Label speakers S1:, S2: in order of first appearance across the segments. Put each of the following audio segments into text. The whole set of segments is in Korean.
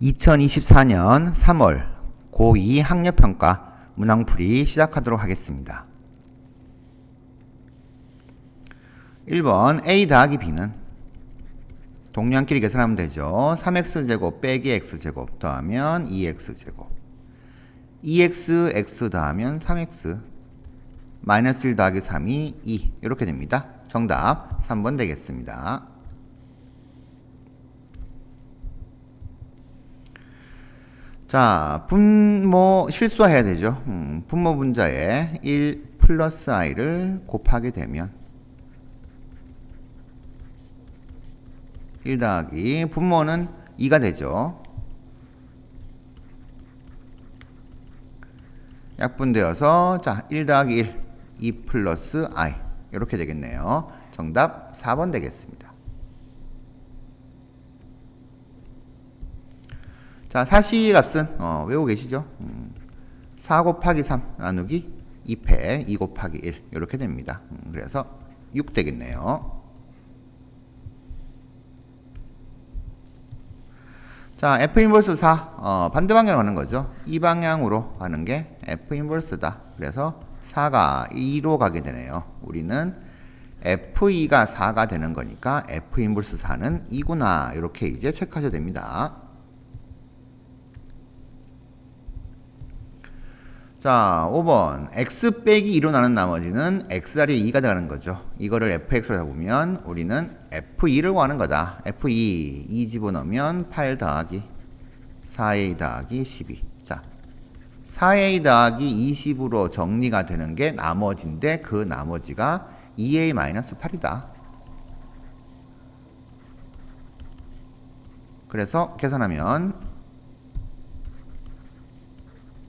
S1: 2024년 3월 고2 학력평가 문항풀이 시작하도록 하겠습니다. 1번 a 더하기 b는 동량끼리 계산하면 되죠. 3x제곱 빼기 x제곱 더하면 2x제곱 2x, x 더하면 3x 마이너스 1 더하기 3이 2 이렇게 됩니다. 정답 3번 되겠습니다. 자, 분모 실수해야 되죠. 분모 분자에 1 플러스 i를 곱하게 되면 1 더하기 분모는 2가 되죠. 약분되어서 자, 1 더하기 1, 2 플러스 i 이렇게 되겠네요. 정답 4번 되겠습니다. 자, 사시값은 외우고 계시죠? 4 곱하기 3 나누기 2패 2 곱하기 1 이렇게 됩니다. 그래서 6 되겠네요. 자, F 인버스 4 반대 방향으로 가는 거죠. 이 방향으로 가는 게 F 인버스다. 그래서 4가 2로 가게 되네요. 우리는 F2가 4가 되는 거니까 F 인버스 4는 2구나 이렇게 이제 체크하셔도 됩니다. 자, 5번 x 빼기 2로 나눈 나머지는 x자리에 2가 들어가는 거죠. 이거를 fx로 잡으면 우리는 f2를 구하는 거다. f2, 2 집어넣으면 8 더하기 4a 더하기 12. 자, 4a 더하기 20으로 정리가 되는 게 나머지인데 그 나머지가 2a 마이너스 8이다. 그래서 계산하면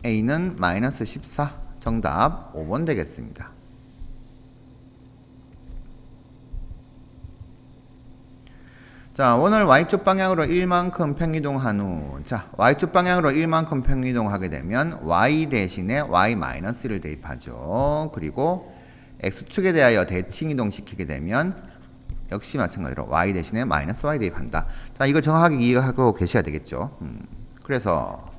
S1: a는 마이너스 14 정답 5번 되겠습니다. 자, 오늘 y축 방향으로 1만큼 평이동한 후 자, y축 방향으로 1만큼 평이동하게 되면 y 대신에 y 마이너스 1을 대입하죠. 그리고 x축에 대하여 대칭 이동시키게 되면 역시 마찬가지로 y 대신에 마이너스 y 대입한다. 자, 이걸 정확하게 이해하고 계셔야 되겠죠. 그래서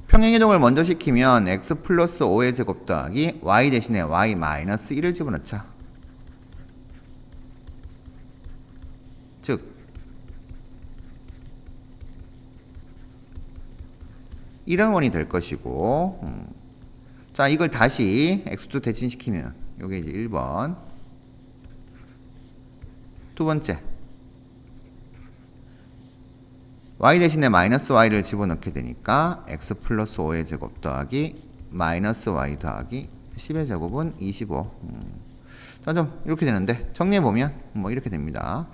S1: 평행이동을 먼저 시키면 x 플러스 5의 제곱 더하기 y 대신에 y 마이너스 1을 집어넣자. 즉 이런 원이 될 것이고 자, 이걸 다시 x축 대칭시키면 요게 이제 1번 두 번째 y 대신에 마이너스 y를 집어넣게 되니까 x 플러스 5의 제곱 더하기 마이너스 y 더하기 10의 제곱은 25. 자, 좀 이렇게 되는데 정리해보면 뭐 이렇게 됩니다.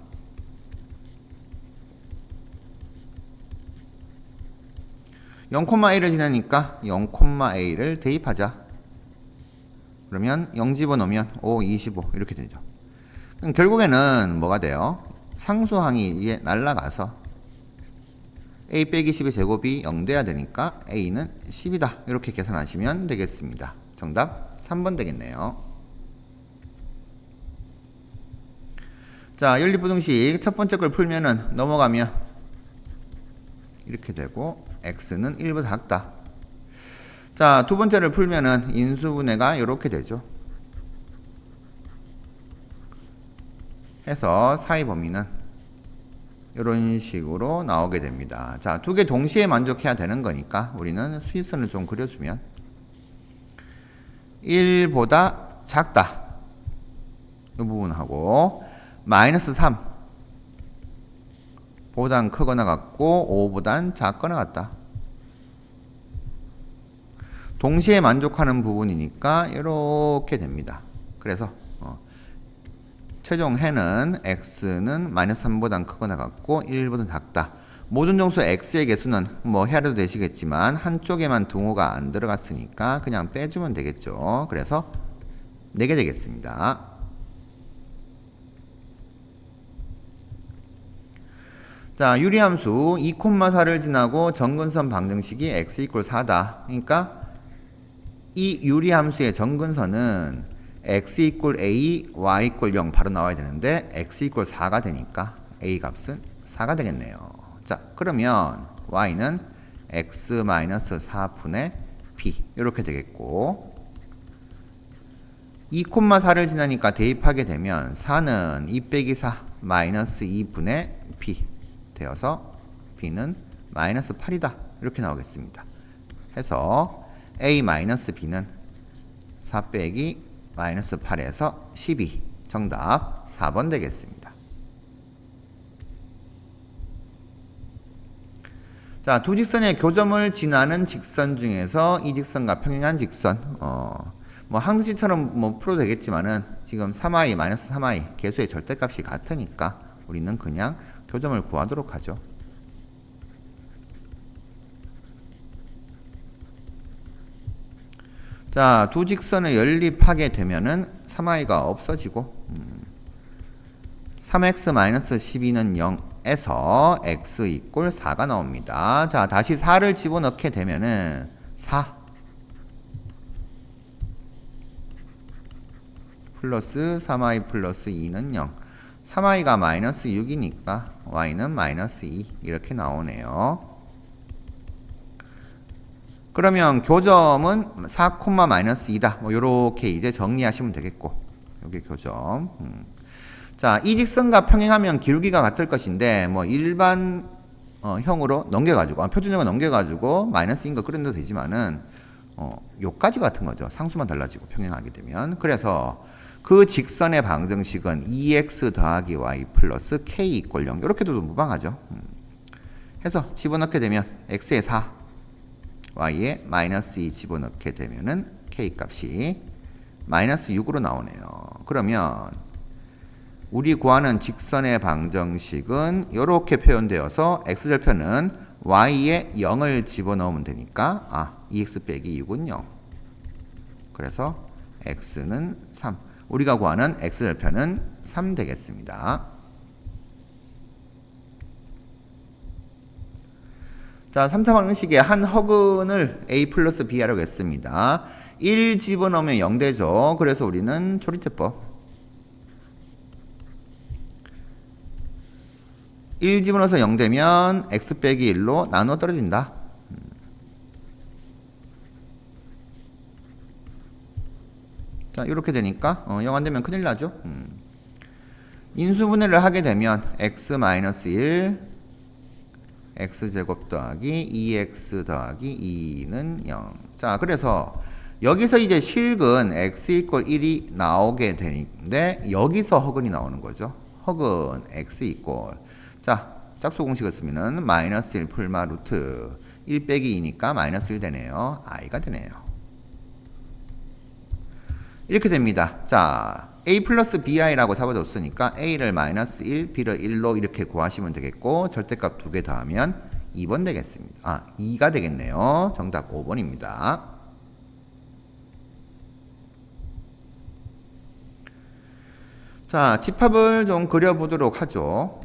S1: (0,a를) 지나니까 0,a를 대입하자. 그러면 0 집어넣으면 5, 25 이렇게 되죠. 그럼 결국에는 뭐가 돼요? 상수항이 이게 날라가서 a 빼기 10의 제곱이 0 돼야 되니까 a는 10이다. 이렇게 계산하시면 되겠습니다. 정답 3번 되겠네요. 자, 연립부등식 첫 번째 걸 풀면은 넘어가면 이렇게 되고 x는 1보다 작다. 자, 두 번째를 풀면은 인수분해가 이렇게 되죠. 해서 사이 범위는 이런 식으로 나오게 됩니다. 자, 두 개 동시에 만족해야 되는 거니까 우리는 수위선을 좀 그려주면 1보다 작다. 이 부분하고 마이너스 3 보단 크거나 같고 5보단 작거나 같다. 동시에 만족하는 부분이니까 이렇게 됩니다. 그래서 최종 해는 x는 마이너스 3보다 크거나 같고 1보다 작다. 모든 정수 x의 개수는 뭐 헤아려도 되시겠지만 한쪽에만 등호가 안 들어갔으니까 그냥 빼주면 되겠죠. 그래서 4개 되겠습니다. 자, 유리함수 2,4를 지나고 정근선 방정식이 x = 4다. 그러니까 이 유리함수의 정근선은 x = a, y = 0 바로 나와야 되는데 x = 4가 되니까 a 값은 4가 되겠네요. 자, 그러면 y는 x 마이너스 4분의 b 이렇게 되겠고 2,4를 지나니까 대입하게 되면 4는 2 빼기 4 마이너스 2분의 b 되어서 b는 마이너스 8이다 이렇게 나오겠습니다. 해서 a 마이너스 b는 4 빼기 마이너스 8에서 12 정답 4번 되겠습니다. 자, 두 직선의 교점을 지나는 직선 중에서 이 직선과 평행한 직선 뭐 항등식처럼 뭐 풀어도 되겠지만은 지금 3i 마이너스 3i 계수의 절대값이 같으니까 우리는 그냥 교점을 구하도록 하죠. 자, 두 직선을 연립하게 되면은 3i가 없어지고 3x-12는 0에서 x 이꼴 4가 나옵니다. 자, 다시 4를 집어넣게 되면은 4 플러스 3i 플러스 2는 0 3i가 마이너스 6이니까 y는 마이너스 2 이렇게 나오네요. 그러면 교점은 4, 마이너스 2다. 뭐 요렇게 이제 정리하시면 되겠고 여기 교점. 자, 이 직선과 평행하면 기울기가 같을 것인데 뭐 일반 형으로 넘겨가지고 표준형을 넘겨가지고 마이너스인 거 그려도 되지만은 요까지 같은 거죠. 상수만 달라지고 평행하게 되면. 그래서 그 직선의 방정식은 2x 더하기 y 플러스 k 이꼴 0 이렇게 둬도 무방하죠. 해서 집어넣게 되면 x에 4 y에 마이너스 2 집어넣게 되면은 k 값이 마이너스 6으로 나오네요. 그러면 우리 구하는 직선의 방정식은 이렇게 표현되어서 x절편은 y에 0을 집어넣으면 되니까 2x 빼기 6은 0. 그래서 x는 3. 우리가 구하는 x절편은 3 되겠습니다. 자, 3, 4방정식의 한 허근을 a 플러스 b 하려고 했습니다. 1 집어넣으면 0 되죠. 그래서 우리는 조리제법 1 집어넣어서 0 되면 x 빼기 1로 나누어 떨어진다. 자, 이렇게 되니까 0 안 되면 큰일 나죠. 인수분해를 하게 되면 x 마이너스 1 x제곱 더하기 2x 더하기 2는 0. 자, 그래서 여기서 이제 실근 x 이꼴 1이 나오게 되는데 여기서 허근이 나오는 거죠. 허근 x 이꼴. 자, 짝수 공식을 쓰면은 마이너스 1 풀마 루트 1 빼기 2니까 마이너스 1 되네요. i가 되네요. 이렇게 됩니다. 자, a 플러스 bi라고 잡아줬으니까 a를 마이너스 1, b를 1로 이렇게 구하시면 되겠고 절대값 2개 더하면 2번 되겠습니다. 2가 되겠네요. 정답 5번입니다. 자, 집합을 좀 그려보도록 하죠.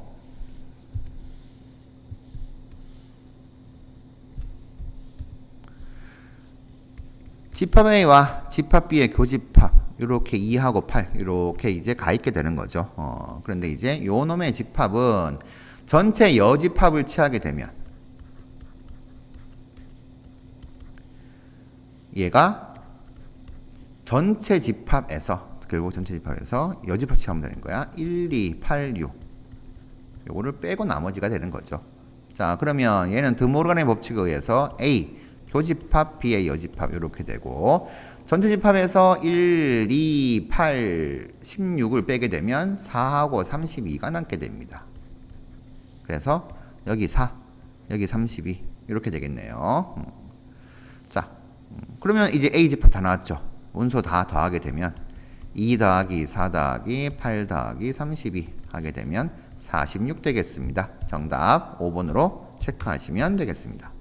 S1: 집합 A와 집합 B의 교집합 이렇게 2하고 8 이렇게 이제 가 있게 되는 거죠. 그런데 이제 요 놈의 집합은 전체 여집합을 취하게 되면 얘가 전체 집합에서 결국 전체 집합에서 여집합 취하면 되는 거야. 1, 2, 8, 6 요거를 빼고 나머지가 되는 거죠. 자, 그러면 얘는 드모르간의 법칙에 의해서 A 교집합 B의 여집합 이렇게 되고 전체 집합에서 1, 2, 8, 16을 빼게 되면 4하고 32가 남게 됩니다. 그래서 여기 4, 여기 32 이렇게 되겠네요. 자, 그러면 이제 A 집합 다 나왔죠. 원소 다 더하게 되면 2 더하기 4 더하기 8 더하기 32 하게 되면 46 되겠습니다. 정답 5번으로 체크하시면 되겠습니다.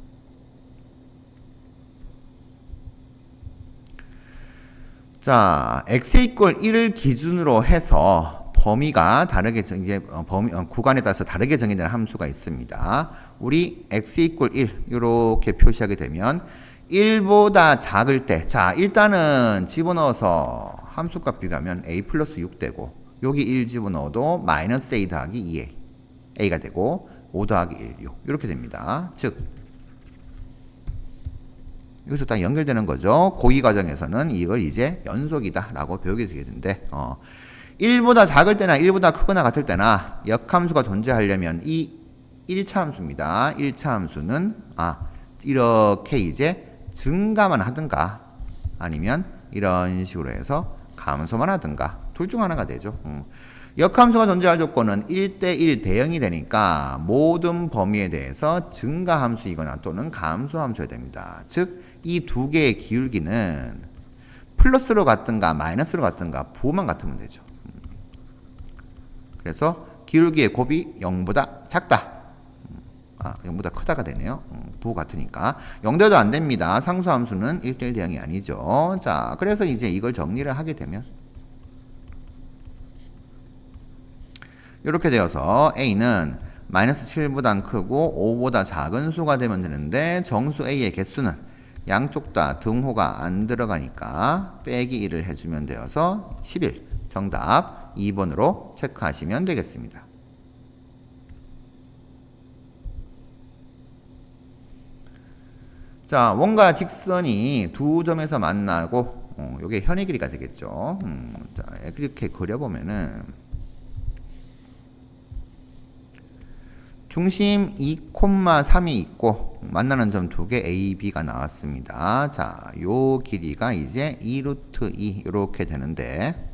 S1: 자, x 이꼴 1을 기준으로 해서 범위가 다르게 이제 구간에 따라서 다르게 정의되는 함수가 있습니다. 우리 x 이꼴 1 이렇게 표시하게 되면 1보다 작을 때, 자, 일단은 집어넣어서 함수값 비교하면 a 플러스 6 되고 여기 1 집어넣어도 마이너스 a 더하기 2a a가 되고 5 더하기 1, 6 이렇게 됩니다. 즉 여기서 딱 연결되는 거죠. 고2 과정에서는 이걸 이제 연속이다 라고 배우게 되게 되는데 1보다 작을 때나 1보다 크거나 같을 때나 역함수가 존재하려면 이 1차 함수입니다. 1차 함수는 이렇게 이제 증가만 하든가 아니면 이런 식으로 해서 감소만 하든가 둘 중 하나가 되죠. 역함수가 존재할 조건은 1대1 대응이 되니까 모든 범위에 대해서 증가함수이거나 또는 감소함수여야 됩니다. 즉 이 두 개의 기울기는 플러스로 같든가 마이너스로 같든가 부호만 같으면 되죠. 그래서 기울기의 곱이 0보다 작다. 0보다 크다가 되네요. 부호 같으니까. 0대도 안 됩니다. 상수함수는 1대1 대응이 아니죠. 자, 그래서 이제 이걸 정리를 하게 되면 이렇게 되어서 A는 마이너스 7보다 크고 5보다 작은 수가 되면 되는데 정수 A의 개수는 양쪽 다 등호가 안 들어가니까 빼기 1을 해주면 되어서 11. 정답 2번으로 체크하시면 되겠습니다. 자, 원과 직선이 두 점에서 만나고 요게 현의 길이가 되겠죠. 자, 이렇게 그려보면은 중심 2,3이 있고 만나는 점 두 개 A, B가 나왔습니다. 자, 요 길이가 이제 2루트 2 이렇게 되는데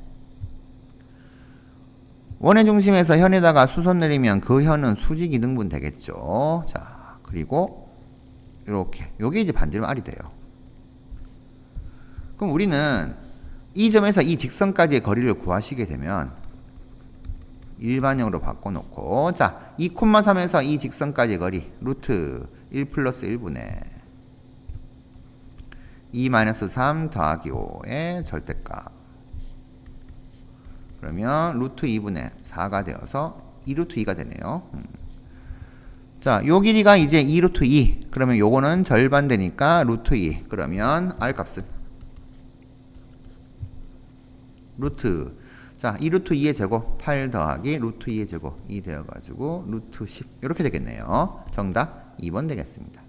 S1: 원의 중심에서 현에다가 수선 내리면 그 현은 수직 이등분 되겠죠. 자, 그리고 이렇게 요게 이제 반지름 R이 돼요. 그럼 우리는 이 점에서 이 직선까지의 거리를 구하시게 되면 일반형으로 바꿔놓고 자 2,3에서 이 직선까지 거리 루트 1 플러스 1분의 2 마이너스 3 더하기 5의 절대값 그러면 루트 2분의 4가 되어서 2루트 2가 되네요. 자, 요 길이가 이제 2루트 2 그러면 요거는 절반 되니까 루트 2 그러면 R 값은 루트 자, 2루트 2의 제곱 8 더하기 루트 2의 제곱 2 되어가지고 루트 10 이렇게 되겠네요. 정답 2번 되겠습니다.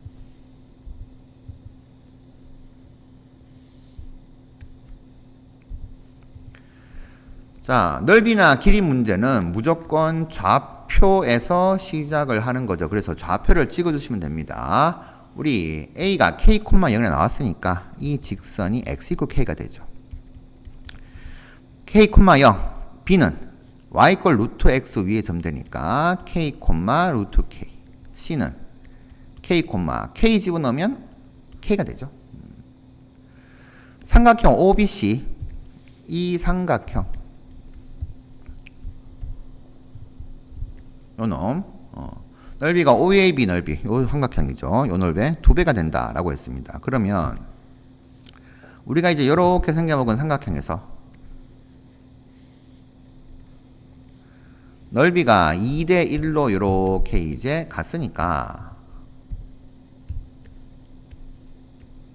S1: 자, 넓이나 길이 문제는 무조건 좌표에서 시작을 하는 거죠. 그래서 좌표를 찍어주시면 됩니다. 우리 A가 K, 0에 나왔으니까 이 직선이 X K가 되죠. K, 0, B는 Y 꼴 루트 X 위에 점되니까 K, 루트 K. C는 K, K 집어넣으면 K가 되죠. 삼각형 OBC, 이 삼각형 요 놈, 넓이가 OAB 넓이, 요 삼각형이죠. 요 넓이의 2배가 된다라고 했습니다. 그러면 우리가 이제 이렇게 생겨먹은 삼각형에서 넓이가 2대 1로 이렇게 이제 갔으니까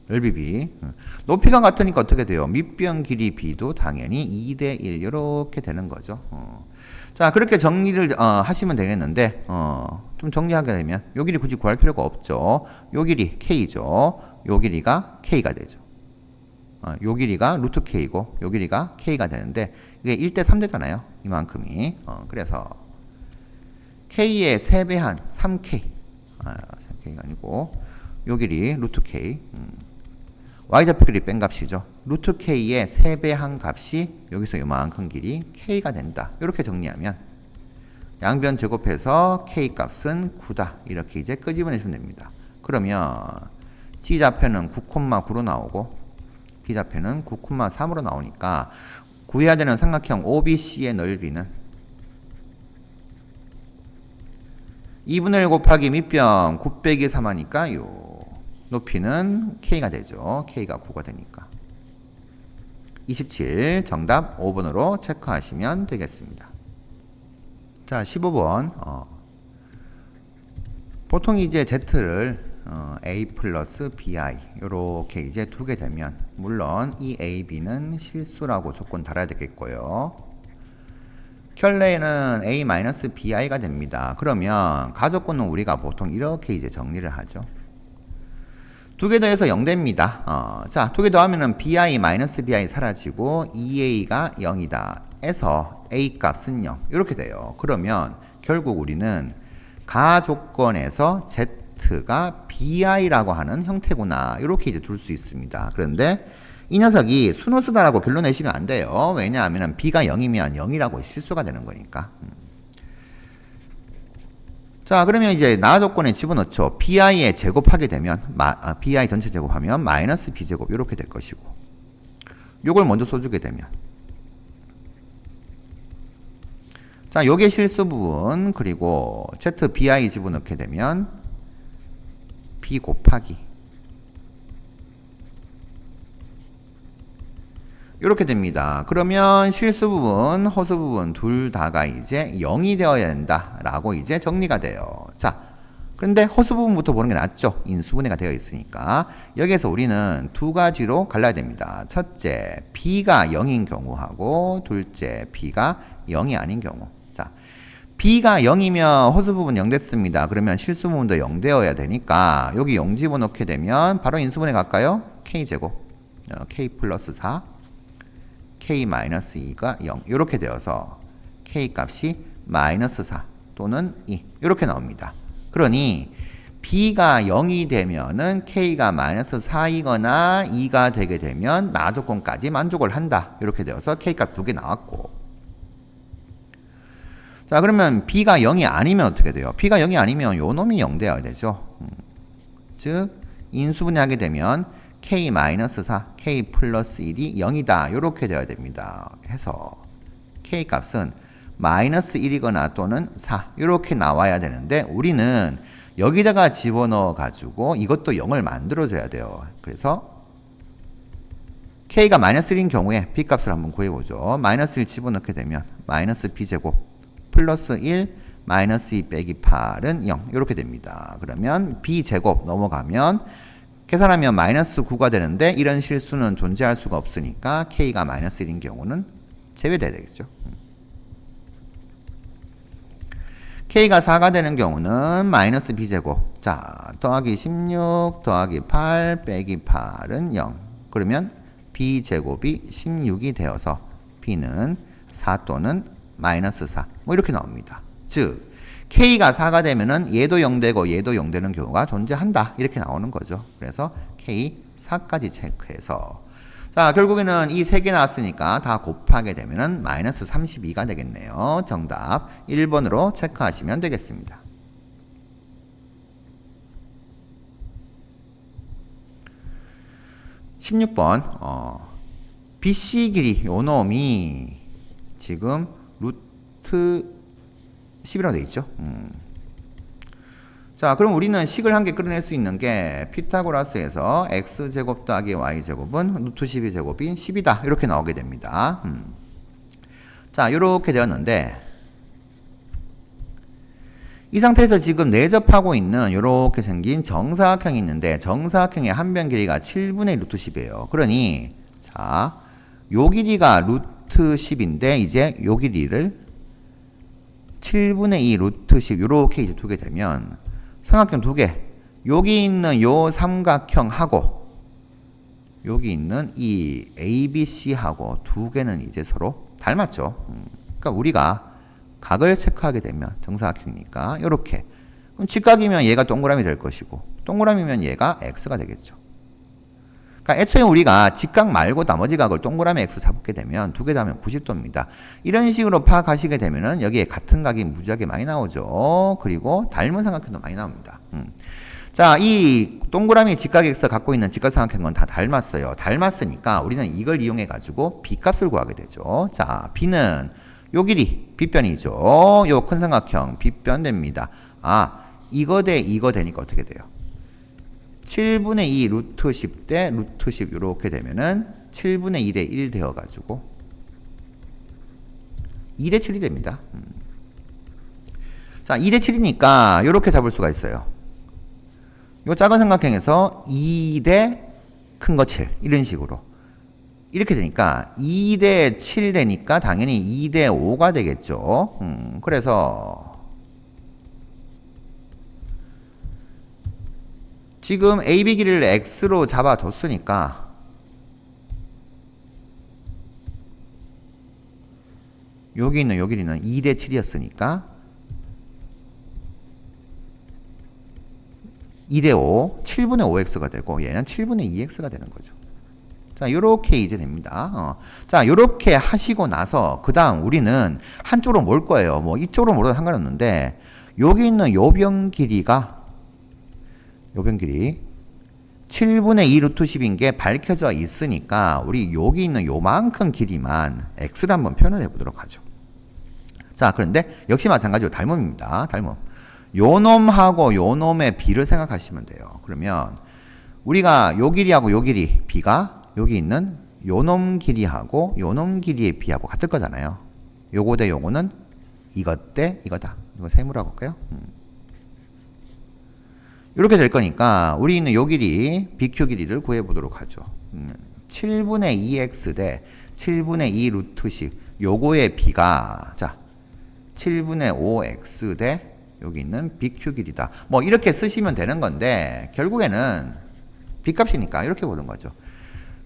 S1: 넓이 B 높이가 같으니까 어떻게 돼요? 밑변 길이 B도 당연히 2대 1 이렇게 되는 거죠. 자, 그렇게 정리를 하시면 되겠는데 좀 정리하게 되면 요 길이 굳이 구할 필요가 없죠. 요 길이 K죠. 요 길이가 K가 되죠. 요 길이가 루트 K고 요 길이가 K가 되는데 이게 1대 3대잖아요. 이만큼이. 그래서 K의 3배한 3K 3K가 아니고 요 길이 루트 K Y좌표 길이 뺀 값이죠. 루트 K의 3배한 값이 여기서 요만큼 길이 K가 된다. 이렇게 정리하면 양변 제곱해서 K 값은 9다. 이렇게 이제 끄집어내시면 됩니다. 그러면 C좌표는 9,9로 나오고 B좌표는 9,3으로 나오니까 구해야 되는 삼각형 OBC의 넓이는 2분의 1 곱하기 밑변 9 빼기 3 하니까 요 높이는 K가 되죠. K가 9가 되니까 27 정답 5번으로 체크하시면 되겠습니다. 자 15번 보통 이제 Z를 A 플러스 BI 요렇게 이제 두게 되면 물론 이 A, B는 실수라고 조건 달아야 되겠고요. 결례는 a-bi가 됩니다. 그러면 가족분은 우리가 보통 이렇게 이제 정리를 하죠. 두 개 더해서 0 됩니다. 자, 두 개 더하면은 bi-bi 사라지고 2a가 0이다. 해서 a 값은 0. 이렇게 돼요. 그러면 결국 우리는 가조건에서 z가 bi라고 하는 형태구나. 이렇게 이제 둘 수 있습니다. 그런데 이 녀석이 순호수다라고 결론 내시면 안 돼요. 왜냐하면 b가 0이면 0이라고 실수가 되는 거니까. 자, 그러면 이제 나 조건에 집어넣죠. bi에 제곱하게 되면 bi 전체 제곱하면 마이너스 b제곱 이렇게 될 것이고, 요걸 먼저 써주게 되면, 자, 요게 실수 부분, 그리고 z bi 집어넣게 되면 b 곱하기 이렇게 됩니다. 그러면 실수 부분, 허수 부분 둘 다가 이제 0이 되어야 된다라고 이제 정리가 돼요. 자, 그런데 허수 부분부터 보는 게 낫죠. 인수분해가 되어 있으니까. 여기에서 우리는 두 가지로 갈라야 됩니다. 첫째, b가 0인 경우하고 둘째, b가 0이 아닌 경우. 자, b가 0이면 허수 부분 0 됐습니다. 그러면 실수 부분도 0 되어야 되니까 여기 0 집어넣게 되면 바로 인수분해 갈까요? k제곱, k 플러스 4 k-2가 0 이렇게 되어서 k 값이 마이너스 4 또는 2 이렇게 나옵니다. 그러니 b가 0이 되면은 k가 마이너스 4이거나 2가 되게 되면 나 조건까지 만족을 한다. 이렇게 되어서 k 값 두 개 나왔고, 자, 그러면 b가 0이 아니면 어떻게 돼요? b가 0이 아니면 요 놈이 0 되어야 되죠. 즉 인수분해하게 되면 k-4, k 플러스 1이 0이다. 이렇게 되어야 됩니다. 해서 k 값은 마이너스 1이거나 또는 4 이렇게 나와야 되는데 우리는 여기다가 집어넣어 가지고 이것도 0을 만들어줘야 돼요. 그래서 k가 마이너스 1인 경우에 b 값을 한번 구해보죠. 마이너스 1 집어넣게 되면 마이너스 b제곱 플러스 1 마이너스 2 빼기 8은 0 이렇게 됩니다. 그러면 b제곱 넘어가면 계산하면 마이너스 9가 되는데 이런 실수는 존재할 수가 없으니까 k가 마이너스 1인 경우는 제외돼야 되겠죠. k가 4가 되는 경우는 마이너스 b제곱, 자, 더하기 16 더하기 8 빼기 8은 0. 그러면 b제곱이 16이 되어서 b는 4 또는 마이너스 4 뭐 이렇게 나옵니다. 즉 k가 4가 되면은 얘도 0 되고 얘도 0 되는 경우가 존재한다. 이렇게 나오는 거죠. 그래서 k 4까지 체크해서, 자, 결국에는 이 세 개 나왔으니까 다 곱하게 되면은 마이너스 32가 되겠네요. 정답 1번으로 체크하시면 되겠습니다. 16번 BC 길이 요 놈이 지금 루트 10이라고 되어 있죠. 자, 그럼 우리는 식을 한 개 끌어낼 수 있는 게 피타고라스에서 x제곱 더하기 y제곱은 루트 12 제곱이 10이다. 이렇게 나오게 됩니다. 자, 이렇게 되었는데 이 상태에서 지금 내접하고 있는 이렇게 생긴 정사각형이 있는데 정사각형의 한 변 길이가 7분의 1 루트 10이에요. 그러니 자, 요 길이가 루트 10인데 이제 요 길이를 7분의 2 루트 10 이렇게 이제 두게 되면 삼각형 두 개, 여기 있는 요 삼각형하고 여기 있는 이 ABC하고 두 개는 이제 서로 닮았죠. 그러니까 우리가 각을 체크하게 되면 정사각형이니까 이렇게, 그럼 직각이면 얘가 동그라미 될 것이고 동그라미면 얘가 X가 되겠죠. 그러니까 애초에 우리가 직각 말고 나머지 각을 동그라미 X 잡게 되면 두 개 다 하면 90도입니다. 이런 식으로 파악하시게 되면은 여기에 같은 각이 무지하게 많이 나오죠. 그리고 닮은 삼각형도 많이 나옵니다. 자, 이 동그라미 직각 X 갖고 있는 직각삼각형은 다 닮았어요. 닮았으니까 우리는 이걸 이용해 가지고 B값을 구하게 되죠. 자, B는 요 길이 빗변이죠. 요 큰 삼각형 빗변 됩니다. 아, 이거 대 이거 되니까 어떻게 돼요? 7분의 2 루트 10 대 루트 10 이렇게 되면은 7분의 2 대 1 되어 가지고 2 대 7이 됩니다. 자, 2 대 7이니까 이렇게 잡을 수가 있어요. 요 작은 삼각형에서 2 대 큰 거 7 이런 식으로 이렇게 되니까 2대 7 되니까 당연히 2대 5가 되겠죠. 그래서 지금 AB 길이를 X로 잡아뒀으니까 여기 있는 요 길이는 2대 7이었으니까 2대 5, 7분의 5x가 되고 얘는 7분의 2x가 되는 거죠. 자, 요렇게 이제 됩니다. 자, 요렇게 하시고 나서 그 다음 우리는 한쪽으로 몰 거예요. 뭐 이쪽으로 몰아도 상관없는데 여기 있는 요변 길이가 요변 길이 7분의 2 루트 10인 게 밝혀져 있으니까 우리 여기 있는 요만큼 길이만 x를 한번 표현을 해보도록 하죠. 자, 그런데 역시 마찬가지로 닮음입니다. 닮음. 요 놈하고 요 놈의 비를 생각하시면 돼요. 그러면 우리가 요 길이하고 요 길이 비가 여기 있는 요 놈 길이하고 요 놈 길이의 비하고 같을 거잖아요. 요거 대 요거는 이것 대 이거다. 이거 세모라고 할까요? 이렇게 될 거니까 우리 있는 요 길이 BQ 길이를 구해 보도록 하죠. 7분의 2x 대 7분의 2 루트 10 요거의 비가 자 7분의 5x 대 여기 있는 BQ 길이다. 뭐 이렇게 쓰시면 되는 건데 결국에는 B값이니까 이렇게 보는 거죠.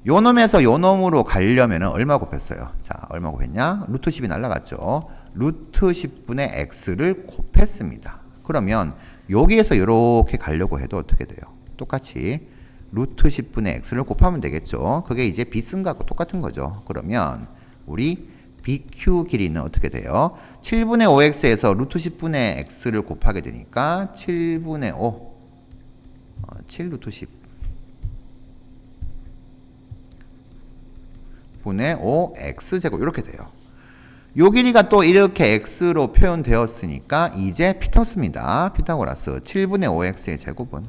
S1: 요 놈에서 요 놈으로 가려면 얼마 곱했어요? 자, 얼마 곱했냐? 루트 10이 날라갔죠. 루트 10분의 x를 곱했습니다. 그러면 여기에서 이렇게 가려고 해도 어떻게 돼요? 똑같이 루트 10분의 x를 곱하면 되겠죠. 그게 이제 B 쓴 거하고 똑같은 거죠. 그러면 우리 BQ 길이는 어떻게 돼요? 7분의 5x에서 루트 10분의 x를 곱하게 되니까 7분의 5 7 루트 10 분의 5 x제곱 이렇게 돼요. 요 길이가 또 이렇게 x로 표현되었으니까 이제 피타고라스입니다. 피타고라스 7분의 5x의 제곱은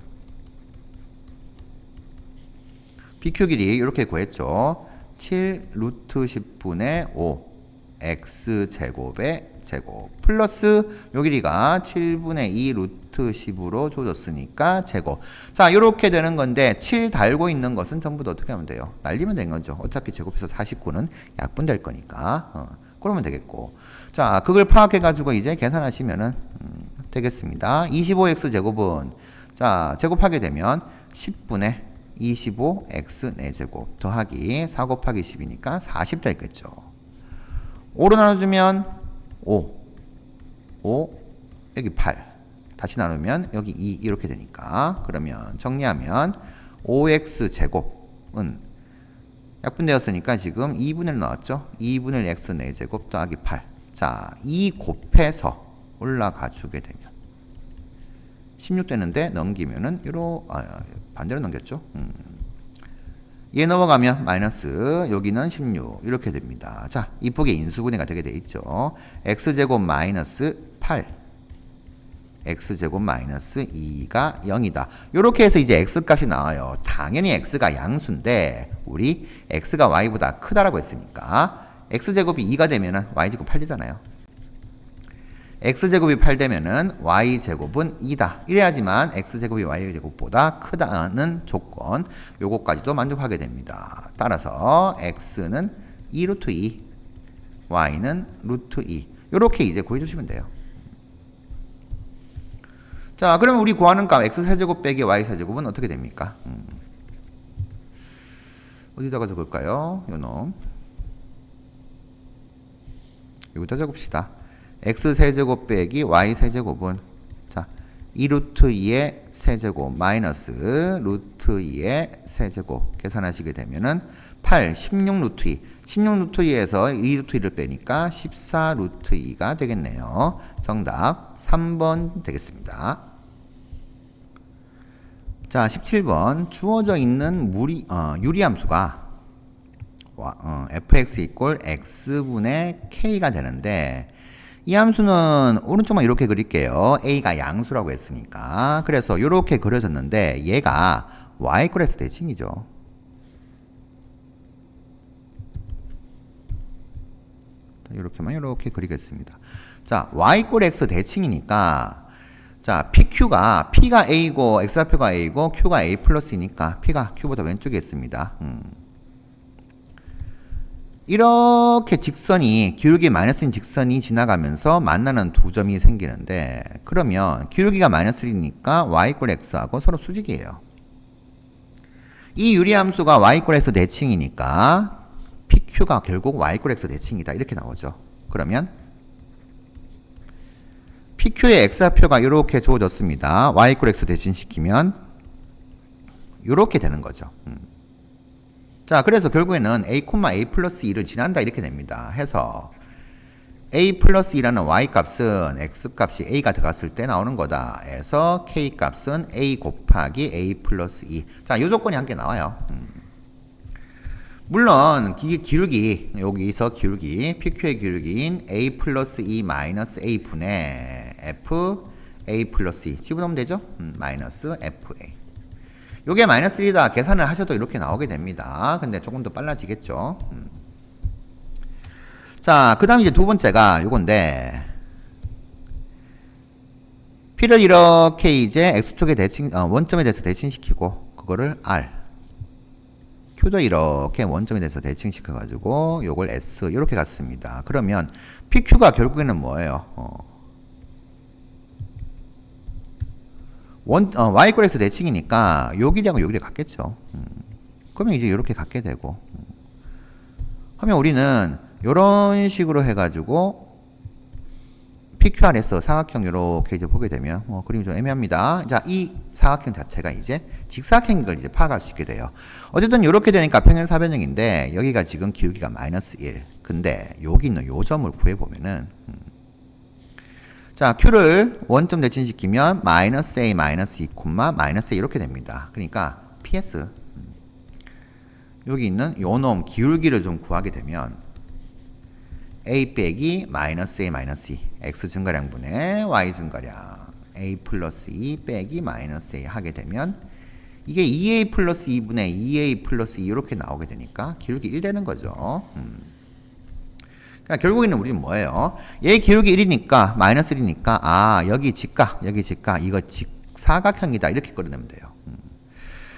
S1: BQ 길이 이렇게 구했죠. 7 루트 10분의 5 x제곱의 제곱 플러스 요 길이가 7분의 2 루트 10으로 줘줬으니까 제곱. 자, 요렇게 되는 건데 7 달고 있는 것은 전부 다 어떻게 하면 돼요? 날리면 되는 거죠. 어차피 제곱해서 49는 약분될 거니까 그러면 되겠고. 자, 그걸 파악해가지고 이제 계산하시면은 되겠습니다. 25x 제곱은 자 제곱하게 되면 10분의 25x 4제곱 더하기 4 곱하기 10이니까 40 되겠죠. 5로 나눠주면 5 여기 8 다시 나누면 여기 2 이렇게 되니까 그러면 정리하면 5x 제곱은 약분되었으니까 지금 2분의 1 나왔죠. 2분의 1 x 4제곱 더하기 8 자, 2 곱해서 올라가 주게 되면 16 되는데 넘기면은 반대로 넘겼죠. 얘 넘어가면 마이너스 여기는 16 이렇게 됩니다. 자, 이쁘게 인수분해가 되게 돼 있죠. x제곱 마이너스 8 x제곱 마이너스 2가 0이다. 이렇게 해서 이제 x값이 나와요. 당연히 x가 양수인데 우리 x가 y보다 크다라고 했으니까 x제곱이 2가 되면은 y제곱 8 되잖아요. x제곱이 8 되면은 y제곱은 2다. 이래야지만 x제곱이 y제곱보다 크다는 조건 요거까지도 만족하게 됩니다. 따라서 x는 2 루트 2 y는 루트 2 요렇게 이제 구해주시면 돼요. 자, 그러면 우리 구하는 값 x세제곱 빼기 y세제곱은 어떻게 됩니까? 어디다가 적을까요? 요놈 여기다 적읍시다. x세제곱 빼기 y세제곱은 자 2루트 2의 세제곱 마이너스 루트 2의 세제곱 계산하시게 되면은 8, 16 루트 2 16 루트 2에서 2 루트 2를 빼니까 14 루트 2가 되겠네요. 정답 3번 되겠습니다. 자 17번 주어져 있는 유리함수가 fx 이꼴 x분의 k가 되는데 이 함수는 오른쪽만 이렇게 그릴게요. a가 양수라고 했으니까. 그래서 이렇게 그려졌는데 얘가 y 이꼴 x 대칭이죠. 이렇게 그리겠습니다. 자, y 이꼴 x 대칭이니까 자, pq가 p가 a고 x좌표가 a고 q가 a 플러스이니까 p가 q보다 왼쪽에 있습니다. 이렇게 직선이 기울기 마이너스인 직선이 지나가면서 만나는 두 점이 생기는데 그러면 기울기가 마이너스 1이니까 y 이퀄 x하고 서로 수직이에요. 이 유리함수가 y 이퀄 x 대칭이니까 PQ가 결국 y 이퀄 x 대칭이다 이렇게 나오죠. 그러면 PQ의 x좌표가 이렇게 주어졌습니다. y 이퀄 x 대칭시키면 이렇게 되는 거죠. 자, 그래서 결국에는 a, a 플러스 2를 지난다 이렇게 됩니다. 해서 a 플러스 2라는 y 값은 x 값이 a가 들어갔을 때 나오는 거다. 해서 k 값은 a 곱하기 a 플러스 2. 자, 요 조건이 함께 나와요. 물론 이게 기울기, 여기서 기울기, PQ의 기울기인 a 플러스 2 마이너스 a 분의 f a 플러스 2 집어넣으면 되죠? 마이너스 fa. 요게 마이너스 1이다 계산을 하셔도 이렇게 나오게 됩니다. 근데 조금 더 빨라지겠죠. 자, 그 다음 이제 두 번째가 요건데 P를 이렇게 이제 X축에 대칭, 원점에 대해서 대칭시키고 그거를 R Q도 이렇게 원점에 대해서 대칭시켜가지고 요걸 S 이렇게 갔습니다. 그러면 PQ가 결국에는 뭐예요? y 이퀄 x 대칭이니까 요 길이하고 요 길이 같겠죠. 그러면 이제 이렇게 갖게 되고 하면 우리는 요런 식으로 해가지고 PQR에서 사각형 요렇게 이제 보게 되면 그림이 좀 애매합니다. 자, 이 사각형 자체가 이제 직사각형인 걸 이제 파악할 수 있게 돼요. 어쨌든 요렇게 되니까 평행사변형인데 여기가 지금 기울기가 마이너스 1. 근데 여기 있는 요 점을 구해보면은 자, Q를 원점 대칭시키면 마이너스 A, 마이너스 2, 마이너스 A 이렇게 됩니다. 그러니까 PS 여기 있는 요 놈 기울기를 좀 구하게 되면 A 빼기 마이너스 A, 마이너스 2 X 증가량분의 Y 증가량 A 플러스 2 빼기 마이너스 A 하게 되면 이게 2A 플러스 2분의 2A 플러스 2 이렇게 나오게 되니까 기울기 1 되는 거죠. 그러니까 결국에는 우리는 뭐예요? 얘 기울기 1이니까 마이너스 1이니까 여기 직각 이거 직사각형이다 이렇게 끌어내면 돼요.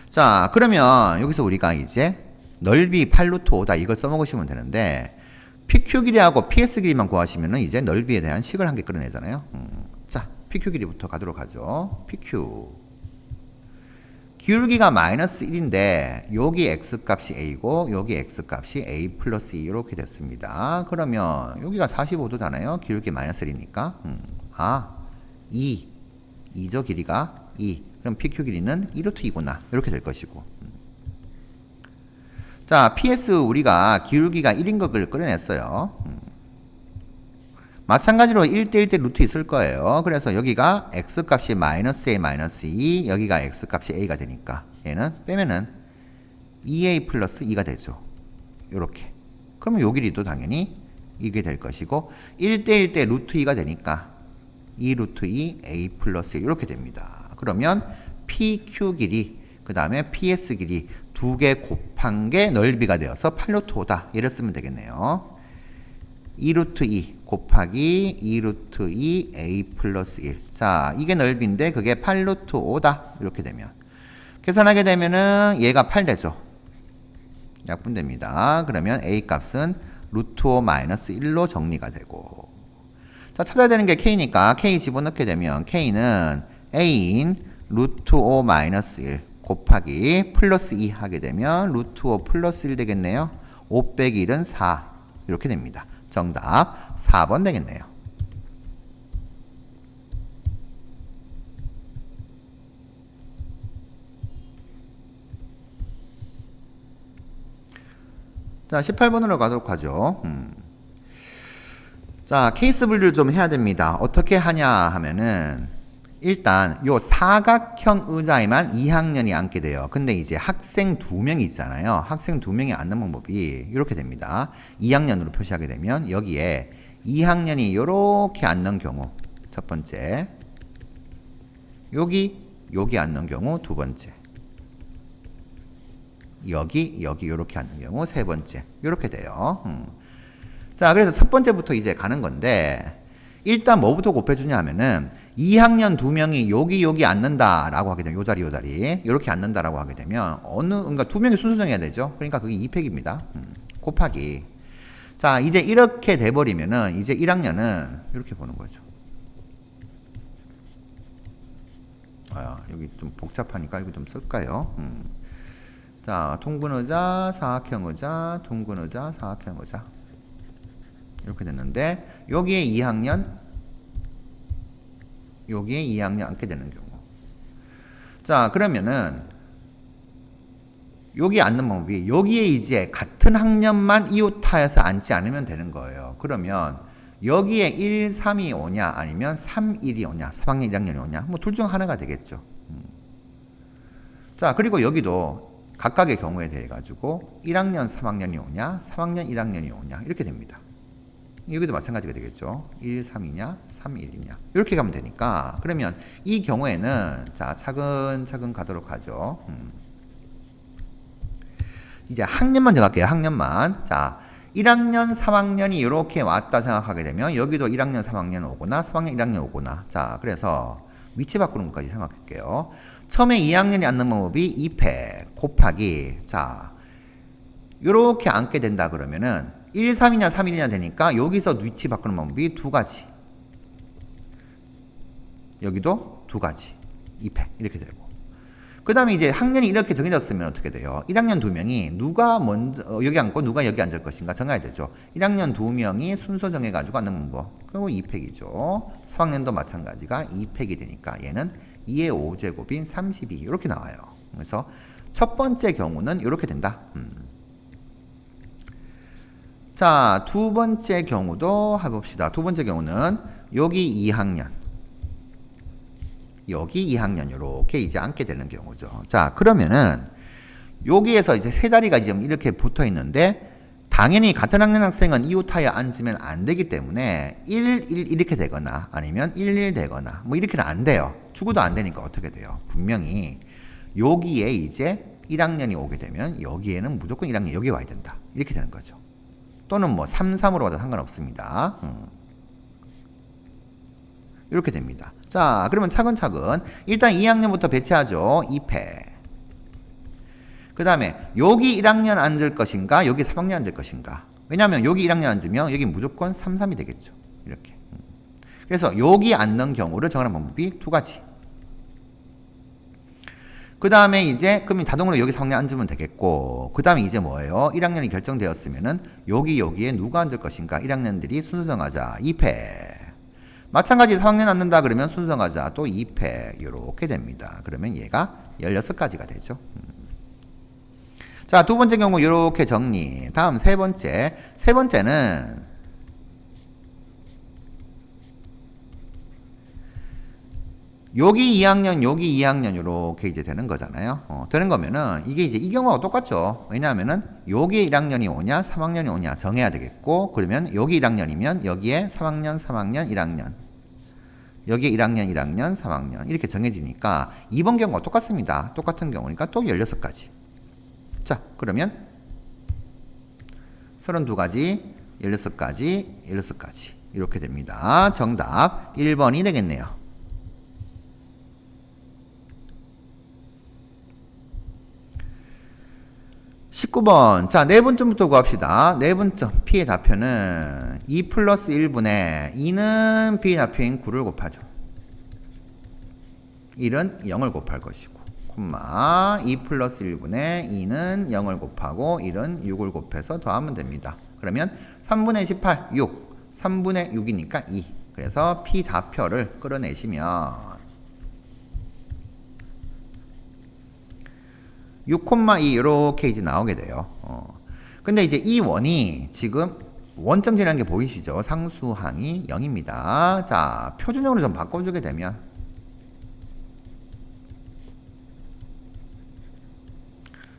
S1: 자, 그러면 여기서 우리가 이제 넓이 8루트 5다 이걸 써먹으시면 되는데 PQ 길이하고 PS 길이만 구하시면은 이제 넓이에 대한 식을 한 개 끌어내잖아요. 자, PQ 길이부터 가도록 하죠. PQ 기울기가 마이너스 1인데 여기 x값이 a고 여기 x값이 a 플러스 2 이렇게 됐습니다. 그러면 여기가 45도잖아요. 기울기 마이너스 1이니까 2죠 길이가 2. 그럼 PQ 길이는 2루트 2구나 이렇게 될 것이고 자, PS 우리가 기울기가 1인 것을 끌어냈어요. 마찬가지로 1대1대 루트 있을 거예요. 그래서 여기가 x값이 마이너스 a 마이너스 2 여기가 x값이 a가 되니까 얘는 빼면은 2a 플러스 2가 되죠. 요렇게. 그러면 요 길이도 당연히 이게 될 것이고 1대1대 루트 2가 되니까 2 루트 2 a 플러스 1 이렇게 됩니다. 그러면 PQ 길이 그 다음에 PS 길이 두 개 곱한 게 넓이가 되어서 8루트 5다. 이를 쓰면 되겠네요. 2루트 2 곱하기 2루트 2 a 플러스 1. 자, 이게 넓이인데 그게 8루트 5다. 이렇게 되면. 계산하게 되면은 얘가 8 되죠. 약분됩니다. 그러면 a 값은 루트 5 마이너스 1로 정리가 되고. 자, 찾아야 되는 게 k니까 k 집어넣게 되면 k는 a인 루트 5 마이너스 1 곱하기 플러스 2 하게 되면 루트 5 플러스 1 되겠네요. 5 빼기 1은 4. 이렇게 됩니다. 정답 4번 되겠네요. 자, 18번으로 가도록 하죠. 자, 케이스 분류를 좀 해야 됩니다. 어떻게 하냐 하면은 일단 요 사각형 의자에만 2학년이 앉게 돼요. 근데 이제 학생 2명이 있잖아요. 학생 2명이 앉는 방법이 이렇게 됩니다. 2학년으로 표시하게 되면 여기에 2학년이 이렇게 앉는 경우 첫 번째, 여기 앉는 경우 두 번째, 여기 이렇게 앉는 경우 세 번째 이렇게 돼요. 자, 그래서 첫 번째부터 이제 가는 건데 일단 뭐부터 곱해주냐 하면은 2학년 2명이 여기 앉는다라고 하게 되면 요 자리 이렇게 앉는다라고 하게 되면 그러니까 2명이 순수정해야 되죠. 그러니까 그게 2팩입니다. 곱하기 자, 이제 이렇게 돼버리면은 이제 1학년은 이렇게 보는 거죠. 아, 여기 좀 복잡하니까 이거 좀 쓸까요? 자, 통분의자, 사각형 의자, 둥근의자, 사각형 의자. 이렇게 됐는데 여기에 2학년, 여기에 2학년 앉게 되는 경우. 자, 그러면은 여기 앉는 방법이 여기에 이제 같은 학년만 이웃하여서 앉지 않으면 되는 거예요. 그러면 여기에 1, 3이 오냐 아니면 3, 1이 오냐 3학년 1학년이 오냐 뭐 둘 중 하나가 되겠죠. 자, 그리고 여기도 각각의 경우에 대해 가지고 1학년 3학년이 오냐 3학년 1학년이 오냐 이렇게 됩니다. 여기도 마찬가지가 되겠죠. 1, 3이냐 3, 1이냐 이렇게 가면 되니까 그러면 이 경우에는 자 차근차근 가도록 하죠. 이제 학년만 정할게요. 학년만. 자, 1학년, 3학년이 이렇게 왔다 생각하게 되면 여기도 1학년, 3학년 오거나 3학년, 1학년 오거나 자, 그래서 위치 바꾸는 것까지 생각할게요. 처음에 2학년이 앉는 방법이 2패 곱하기 자, 요렇게 앉게 된다 그러면은 1, 3이냐 3, 1이냐 되니까 여기서 위치 바꾸는 방법이 두 가지. 여기도 두 가지. 2패 이렇게 되고. 그 다음에 이제 학년이 이렇게 정해졌으면 어떻게 돼요? 1학년 2명이 누가 먼저 여기 앉고 누가 여기 앉을 것인가 정해야 되죠. 1학년 2명이 순서 정해가지고 앉는 방법. 그리고 2팩이죠. 3학년도 마찬가지가 2팩이 되니까 얘는 2의 5제곱인 32 이렇게 나와요. 그래서 첫 번째 경우는 이렇게 된다. 자, 두 번째 경우도 해봅시다. 두 번째 경우는 여기 2학년 여기 2학년 이렇게 이제 앉게 되는 경우죠. 자, 그러면은 여기에서 이제 세 자리가 지금 이렇게 붙어 있는데 당연히 같은 학년 학생은 이웃하여 앉으면 안 되기 때문에 1, 1 이렇게 되거나 아니면 1, 1 되거나 뭐 이렇게는 안 돼요. 죽어도 안 되니까 어떻게 돼요? 분명히 여기에 이제 1학년이 오게 되면 여기에는 무조건 1학년 여기 와야 된다. 이렇게 되는 거죠. 또는 뭐 3, 3으로 와도 상관없습니다. 이렇게 됩니다. 자, 그러면 차근차근 일단 2학년부터 배치하죠. 2패. 그 다음에 여기 1학년 앉을 것인가 여기 3학년 앉을 것인가. 왜냐하면 여기 1학년 앉으면 여기 무조건 3, 3이 되겠죠. 이렇게. 그래서 여기 앉는 경우를 정하는 방법이 두 가지. 그 다음에 이제 그럼 자동으로 여기 3학년 앉으면 되겠고 그 다음에 이제 뭐예요? 1학년이 결정되었으면은 여기에 누가 앉을 것인가 1학년들이 순서 정하자. 2패. 마찬가지 3학년 앉는다 그러면 순서 정하자. 또 2패 이렇게 됩니다. 그러면 얘가 16가지가 되죠. 자, 두 번째 경우 이렇게 정리. 다음 세 번째. 세 번째는 여기 2학년, 여기 2학년 이렇게 이제 되는 거잖아요. 되는 거면은 이게 이제 이 경우하고 똑같죠. 왜냐하면은 여기 1학년이 오냐, 3학년이 오냐 정해야 되겠고, 그러면 여기 1학년이면 여기에 3학년, 3학년, 1학년, 여기에 1학년, 1학년, 3학년 이렇게 정해지니까 이번 경우가 똑같습니다. 똑같은 경우니까 또 16가지. 자, 그러면 32가지, 16가지, 16가지 이렇게 됩니다. 정답 1번이 되겠네요. 19번. 자, 내분점부터 구합시다. 내분점. P의 답표는 2 플러스 1분의 2는 B의 답표인 9를 곱하죠. 1은 0을 곱할 것이고, 콤마 2 플러스 1분의 2는 0을 곱하고 1은 6을 곱해서 더하면 됩니다. 그러면 3분의 18, 6. 3분의 6이니까 2. 그래서 P 좌표를 끌어내시면 6,2 이렇게 이제 나오게 돼요. 근데 이제 이 원이 지금 원점지라는 게 보이시죠? 상수항이 0입니다. 자, 표준형으로 좀 바꿔주게 되면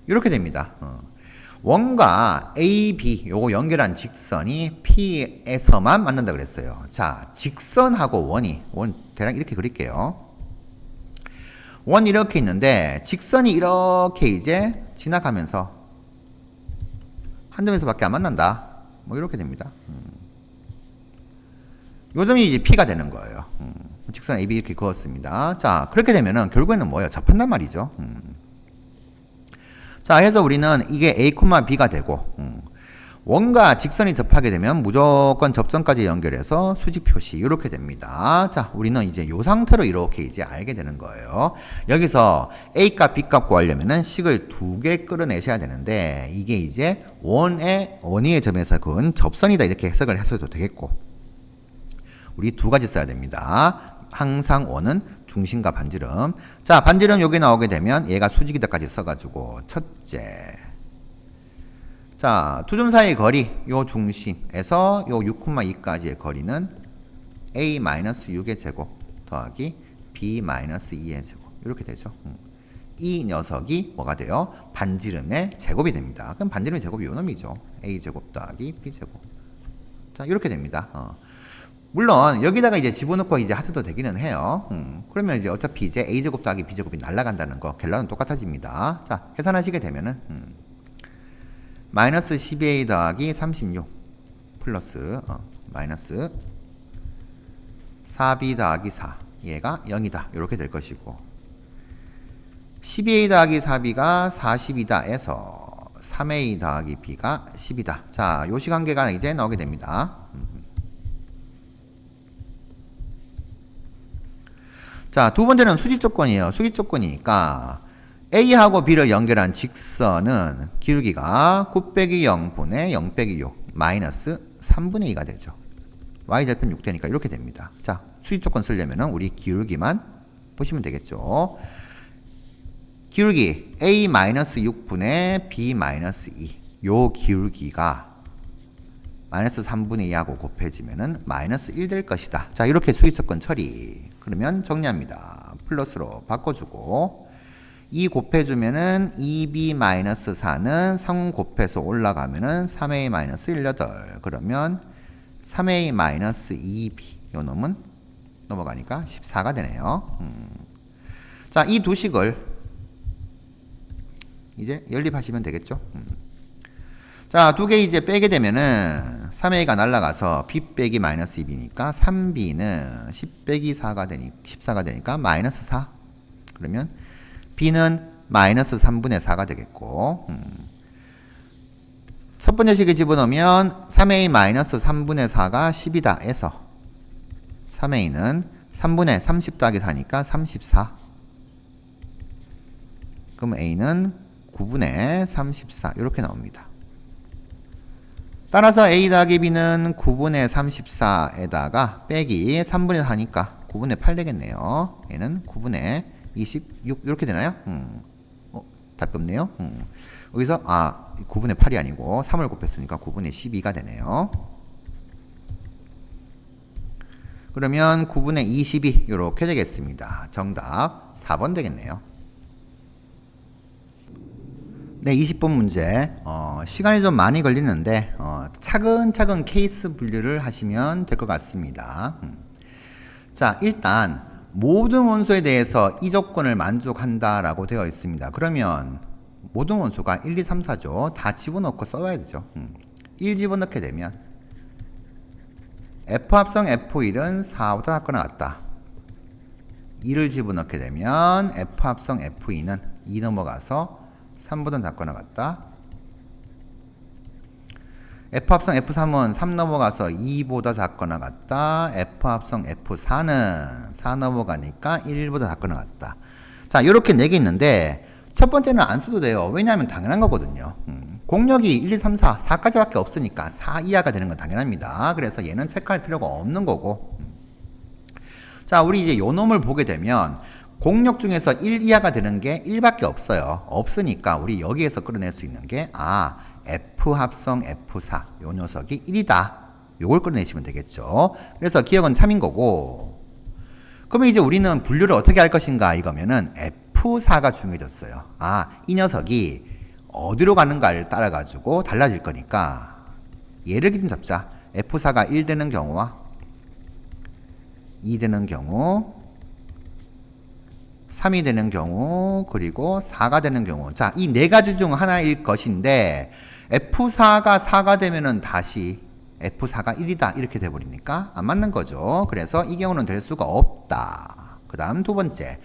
S1: 이렇게 됩니다. 원과 A, B 요거 연결한 직선이 P에서만 만난다 그랬어요. 자, 직선하고 원 대략 이렇게 그릴게요. 원 이렇게 있는데 직선이 이렇게 이제 지나가면서 한 점에서밖에 안 만난다. 뭐 이렇게 됩니다. 요 점이 이제 P가 되는 거예요. 직선 AB 이렇게 그었습니다. 자, 그렇게 되면은 결국에는 뭐예요? 접한단 말이죠. 자, 해서 우리는 이게 A, B가 되고 원과 직선이 접하게 되면 무조건 접선까지 연결해서 수직 표시 이렇게 됩니다. 자, 우리는 이제 이 상태로 이렇게 이제 알게 되는 거예요. 여기서 A값, B값 구하려면은 식을 2개 끌어내셔야 되는데 이게 이제 원위의 점에서 그은 접선이다 이렇게 해석을 하셔도 되겠고 우리 2가지 써야 됩니다. 항상 원은 중심과 반지름. 자, 반지름 여기 나오게 되면 얘가 수직이다까지 써가지고 첫째. 자, 두 점 사이의 거리, 요 중심에서 요 6,2까지의 거리는 A-6의 제곱 더하기 B-2의 제곱. 이렇게 되죠. 이 녀석이 뭐가 돼요? 반지름의 제곱이 됩니다. 그럼 반지름의 제곱이 요 놈이죠. A제곱 더하기 B제곱. 자, 이렇게 됩니다. 물론, 여기다가 이제 집어넣고 이제 하셔도 되기는 해요. 그러면 이제 어차피 이제 A제곱 더하기 B제곱이 날아간다는 거, 갤러는 똑같아집니다. 자, 계산하시게 되면은, 마이너스 12A 더하기 36 플러스 마이너스 4B 더하기 4 얘가 0이다 이렇게 될 것이고 12A 더하기 4B가 40이다 해서 3A 더하기 B가 10이다. 자, 요 시간계가 이제 나오게 됩니다. 자, 두 번째는 수직 조건이에요. 수직 조건이니까 A하고 B를 연결한 직선은 기울기가 9 빼기 0분의 0 빼기 6 마이너스 3분의 2가 되죠. Y절편 6되니까 이렇게 됩니다. 자, 수직 조건 쓰려면 우리 기울기만 보시면 되겠죠. 기울기 A-6분의 B-2 요 기울기가 마이너스 3분의 2하고 곱해지면은 마이너스 1 될 것이다. 자, 이렇게 수직 조건 처리. 그러면 정리합니다. 플러스로 바꿔주고 2 곱해주면은 2b-4는 3 곱해서 올라가면은 3a-18 그러면 3a-2b 요 놈은 넘어가니까 14가 되네요. 자, 이 두 식을 이제 연립하시면 되겠죠. 자, 두 개 이제 빼게 되면은 3a가 날라가서 b 빼기 마이너스 2b니까 3b는 10 빼기 4가 되니 14가 되니까 마이너스 4 그러면 B는 마이너스 3분의 4가 되겠고 첫 번째 식에 집어넣으면 3A 마이너스 3분의 4가 10이다 해서 3A는 3분의 30 더하기 4니까 34 그럼 A는 9분의 34 이렇게 나옵니다. 따라서 A 더하기 B는 9분의 34에다가 빼기 3분의 4니까 9분의 8 되겠네요. 얘는 9분의 26 이렇게 되나요? 답이 없네요. 여기서 9분의 8이 아니고 3을 곱했으니까 9분의 12가 되네요. 그러면 9분의 22 이렇게 되겠습니다. 정답 4번 되겠네요. 네, 20번 문제. 시간이 좀 많이 걸리는데 차근차근 케이스 분류를 하시면 될 것 같습니다. 자, 일단 모든 원소에 대해서 이 조건을 만족한다라고 되어 있습니다. 그러면 모든 원소가 1, 2, 3, 4죠. 다 집어넣고 써야 되죠. 1 집어넣게 되면 F합성 F1은 4보다 작거나 같다. 2를 집어넣게 되면 F합성 F2는 2 넘어가서 3보다 작거나 같다. F합성 F3은 3 넘어가서 2보다 작거나 같다. F합성 F4는 4 넘어가니까 1보다 작거나 같다. 자, 요렇게 4개 있는데 첫 번째는 안 써도 돼요. 왜냐하면 당연한 거거든요. 공력이 1, 2, 3, 4, 4까지밖에 없으니까 4 이하가 되는 건 당연합니다. 그래서 얘는 체크할 필요가 없는 거고. 자, 우리 이제 요 놈을 보게 되면 공력 중에서 1 이하가 되는 게 1밖에 없어요. 없으니까 우리 여기에서 끌어낼 수 있는 게 F 합성 F4 요 녀석이 1이다. 요걸 끌어내시면 되겠죠. 그래서 기억은 3인 거고. 그러면 이제 우리는 분류를 어떻게 할 것인가 이거면은 F4가 중요해졌어요. 이 녀석이 어디로 가는가를 따라 가지고 달라질 거니까 얘를 기준 잡자. F4가 1 되는 경우와 2 되는 경우 3이 되는 경우 그리고 4가 되는 경우. 자, 이 네 가지 중 하나일 것인데 F4가 4가 되면은 다시 F4가 1이다 이렇게 돼버리니까 안 맞는 거죠. 그래서 이 경우는 될 수가 없다. 그 다음 두 번째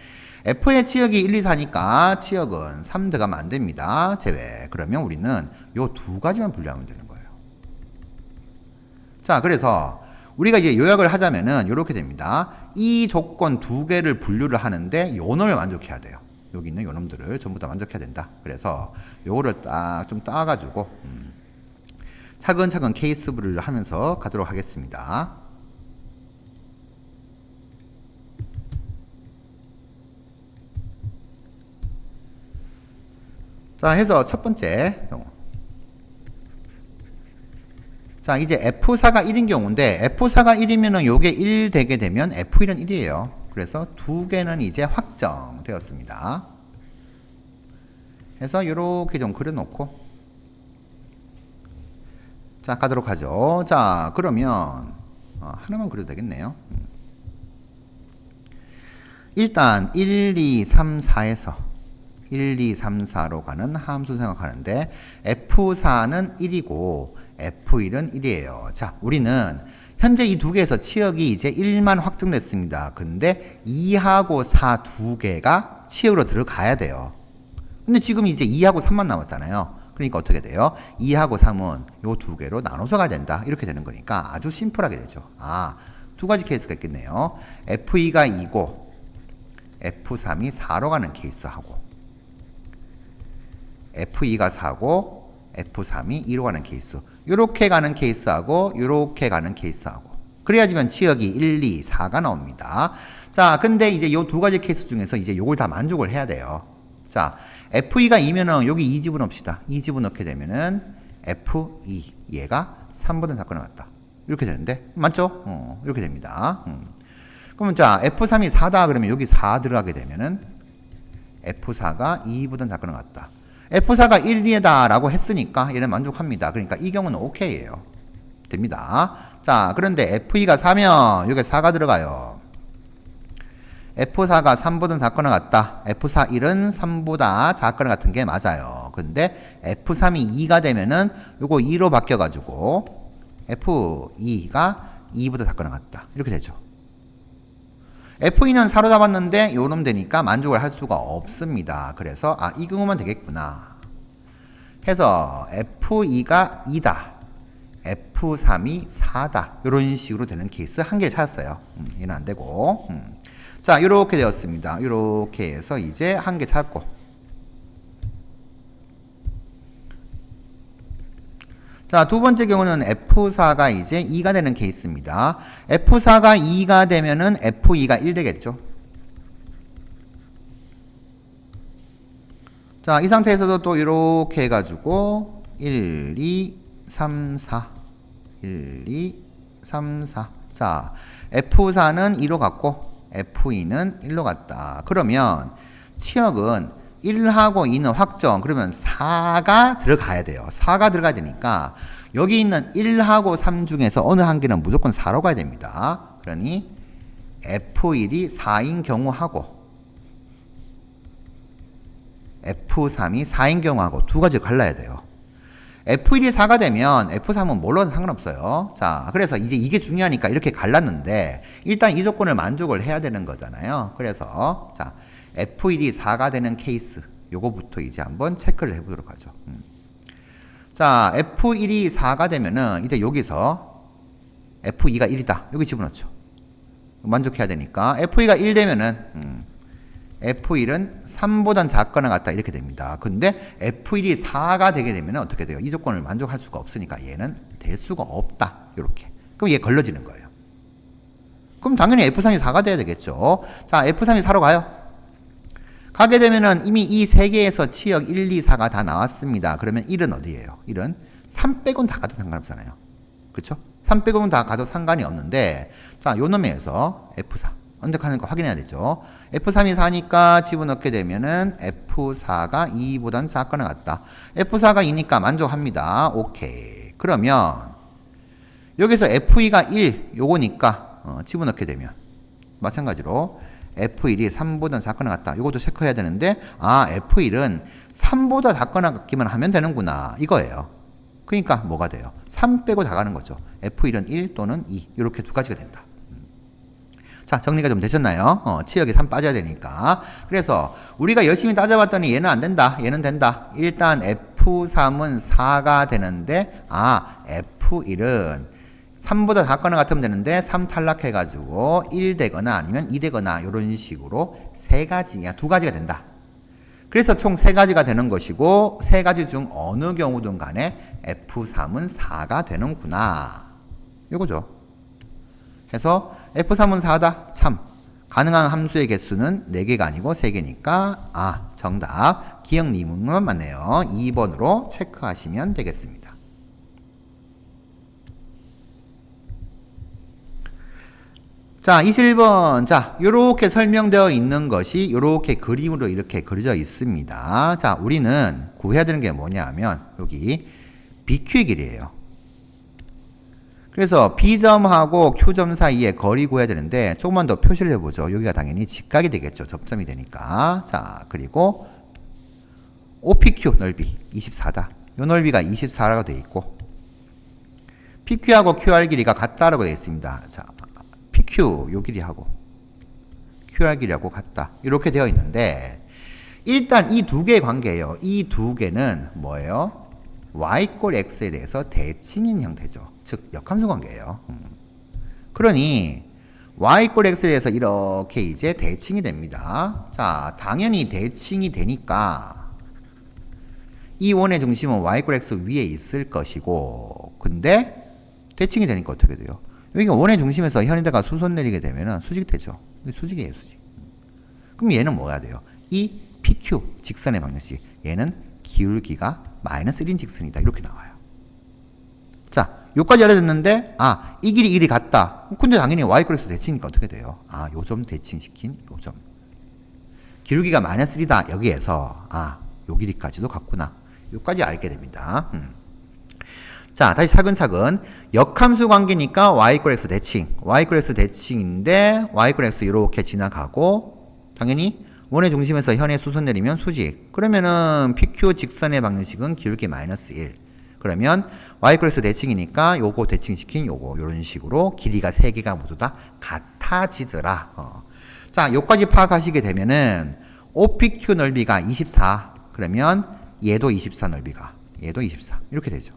S1: F의 치역이 1, 2, 4니까 치역은 3 들어가면 안 됩니다. 제외. 그러면 우리는 요 두 가지만 분류하면 되는 거예요. 자, 그래서 우리가 이제 요약을 하자면은 이렇게 됩니다. 이 조건 두 개를 분류를 하는데 요 놈을 만족해야 돼요. 여기 있는 요 놈들을 전부 다 만족해야 된다. 그래서 요거를 딱 좀 따가지고 차근차근 케이스 분류를 하면서 가도록 하겠습니다. 자, 해서 첫 번째 경우. 자, 이제 F4가 1인 경우인데 F4가 1이면은 요게 1 되게 되면 F1은 1이에요. 그래서 두 개는 이제 확정되었습니다. 해서 요렇게 좀 그려놓고 자, 가도록 하죠. 자, 그러면 하나만 그려도 되겠네요. 일단 1, 2, 3, 4에서 1, 2, 3, 4로 가는 함수 생각하는데 F4는 1이고 F1은 1이에요. 자, 우리는 현재 이 두 개에서 치역이 이제 1만 확정됐습니다. 근데 2하고 4 두 개가 치역으로 들어가야 돼요. 근데 지금 이제 2하고 3만 남았잖아요. 그러니까 어떻게 돼요? 2하고 3은 요 두 개로 나눠서 가야 된다. 이렇게 되는 거니까 아주 심플하게 되죠. 두 가지 케이스가 있겠네요. F2가 2고 F3이 4로 가는 케이스하고 F2가 4고 F3이 2로 가는 케이스. 요렇게 가는 케이스하고 요렇게 가는 케이스하고 그래야지만 치역이 1, 2, 4가 나옵니다. 자, 근데 이제 요 두 가지 케이스 중에서 이제 요걸 다 만족을 해야 돼요. 자, F2가 2면은 여기 2 집어넣읍시다. 2 집어넣게 되면은 F2 얘가 3보다 작거나 같다. 이렇게 되는데 맞죠? 이렇게 됩니다. 그러면 자, F3이 4다 그러면 여기 4 들어가게 되면은 F4가 2보다 작거나 같다. F4가 1이다 라고 했으니까 얘는 만족합니다. 그러니까 이 경우는 오케이예요. 됩니다. 자, 그런데 F2가 4면 여기 4가 들어가요. F4가 3보다 작거나 같다. F4 1은 3보다 작거나 같은 게 맞아요. 근데 F3이 2가 되면은 요거 2로 바뀌어가지고 F2가 2보다 작거나 같다. 이렇게 되죠. F2는 4로 잡았는데 요놈 되니까 만족을 할 수가 없습니다. 그래서 이 경우만 되겠구나 해서 F2가 2다. F3이 4다. 요런 식으로 되는 케이스 한 개를 찾았어요. 얘는 안 되고. 자, 요렇게 되었습니다. 요렇게 해서 이제 한 개 찾고. 자, 두 번째 경우는 F4가 이제 2가 되는 케이스입니다. F4가 2가 되면은 F2가 1 되겠죠. 자, 이 상태에서도 또 이렇게 해가지고 1, 2, 3, 4 1, 2, 3, 4 자, F4는 2로 갔고 F2는 1로 갔다. 그러면 치역은 1하고 2는 확정. 그러면 4가 들어가야 돼요. 4가 들어가야 되니까 여기 있는 1하고 3 중에서 어느 한 개는 무조건 4로 가야 됩니다. 그러니 F1이 4인 경우하고 F3이 4인 경우하고 두 가지 갈라야 돼요. F1이 4가 되면 F3은 뭘로는 상관없어요. 자, 그래서 이제 이게 중요하니까 이렇게 갈랐는데 일단 이 조건을 만족을 해야 되는 거잖아요. 그래서 자, F1이 4가 되는 케이스 요거부터 이제 한번 체크를 해보도록 하죠. 자, F1이 4가 되면은 이제 여기서 F2가 1이다. 여기 집어넣죠. 만족해야 되니까 F2가 1 되면은 F1은 3보단 작거나 같다 이렇게 됩니다. 근데 F1이 4가 되게 되면 어떻게 돼요? 이 조건을 만족할 수가 없으니까 얘는 될 수가 없다. 이렇게. 그럼 얘 걸러지는 거예요. 그럼 당연히 F3이 4가 돼야 되겠죠. 자, F3이 4로 가요. 가게 되면은 이미 이 세 개에서 치역 1, 2, 4가 다 나왔습니다. 그러면 1은 어디예요? 1은 3 빼고는 다 가도 상관없잖아요. 그렇죠? 3 빼고는 다 가도 상관이 없는데 자, 요 놈에서 F4 언제하는 거 확인해야 되죠. F3이 4니까 집어넣게 되면은 F4가 2보단 작거나 같다. F4가 2니까 만족합니다. 오케이. 그러면 여기서 F2가 1 요거니까 집어넣게 되면 마찬가지로 F1이 3보다 작거나 같다. 이것도 체크해야 되는데 F1은 3보다 작거나 같기만 하면 되는구나. 이거예요. 그러니까 뭐가 돼요? 3 빼고 다 가는 거죠. F1은 1 또는 2 이렇게 두 가지가 된다. 자, 정리가 좀 되셨나요? 치역이 3 빠져야 되니까. 그래서 우리가 열심히 따져봤더니 얘는 안 된다. 얘는 된다. 일단 F3은 4가 되는데 F1은 3보다 작거나 같으면 되는데 3 탈락해가지고 1 되거나 아니면 2 되거나 이런 식으로 세 가지, 두 가지가 된다. 그래서 총 세 가지가 되는 것이고 세 가지 중 어느 경우든 간에 F3은 4가 되는구나. 이거죠. 해서 F3은 4다. 참. 가능한 함수의 개수는 4개가 아니고 3개니까 정답 기억님은 맞네요. 2번으로 체크하시면 되겠습니다. 자, 21번. 자, 요렇게 설명되어 있는 것이 요렇게 그림으로 이렇게 그려져 있습니다. 자, 우리는 구해야 되는 게 뭐냐 하면 여기 BQ의 길이에요. 그래서 B점하고 Q점 사이에 거리 구해야 되는데 조금만 더 표시를 해보죠. 여기가 당연히 직각이 되겠죠. 접점이 되니까. 자, 그리고 OPQ 넓이 24다. 요 넓이가 24라고 되어 있고 PQ하고 QR 길이가 같다라고 되어 있습니다. 자, PQ 요 길이하고 QR 길이하고 같다. 이렇게 되어 있는데 일단 이 두 개의 관계예요. 이 두 개는 뭐예요? y 꼴 x에 대해서 대칭인 형태죠. 즉 역함수 관계예요. 그러니 y 꼴 x에 대해서 이렇게 이제 대칭이 됩니다. 자, 당연히 대칭이 되니까 이 원의 중심은 y 꼴 x 위에 있을 것이고 근데 대칭이 되니까 어떻게 돼요? 여기가 원의 중심에서 현에다가 수선 내리게 되면은 수직이 되죠. 수직이에요, 수직. 그럼 얘는 뭐가 돼요? 이 PQ 직선의 방정식 얘는 기울기가 마이너스 1인 직선이다. 이렇게 나와요. 자, 요까지 알아듣는데 이 길이 1이 같다. 근데 당연히 y꼴에서 대칭이니까 어떻게 돼요? 요 점 대칭시킨 요 점. 기울기가 마이너스 1이다. 여기에서 요 길이까지도 같구나. 요까지 알게 됩니다. 자, 다시 차근차근 역함수 관계니까 y꼴 x 대칭. y꼴 x 대칭인데 y꼴 x 이렇게 지나가고 당연히 원의 중심에서 현의 수선 내리면 수직. 그러면은 PQ 직선의 방정식은 기울기 마이너스 1. 그러면 y꼴 x 대칭이니까 요거 대칭시킨 요거 요런 식으로 길이가 3개가 모두 다 같아지더라. 자, 요까지 파악하시게 되면은 OPQ 넓이가 24. 그러면 얘도 24 넓이가. 얘도 24. 이렇게 되죠.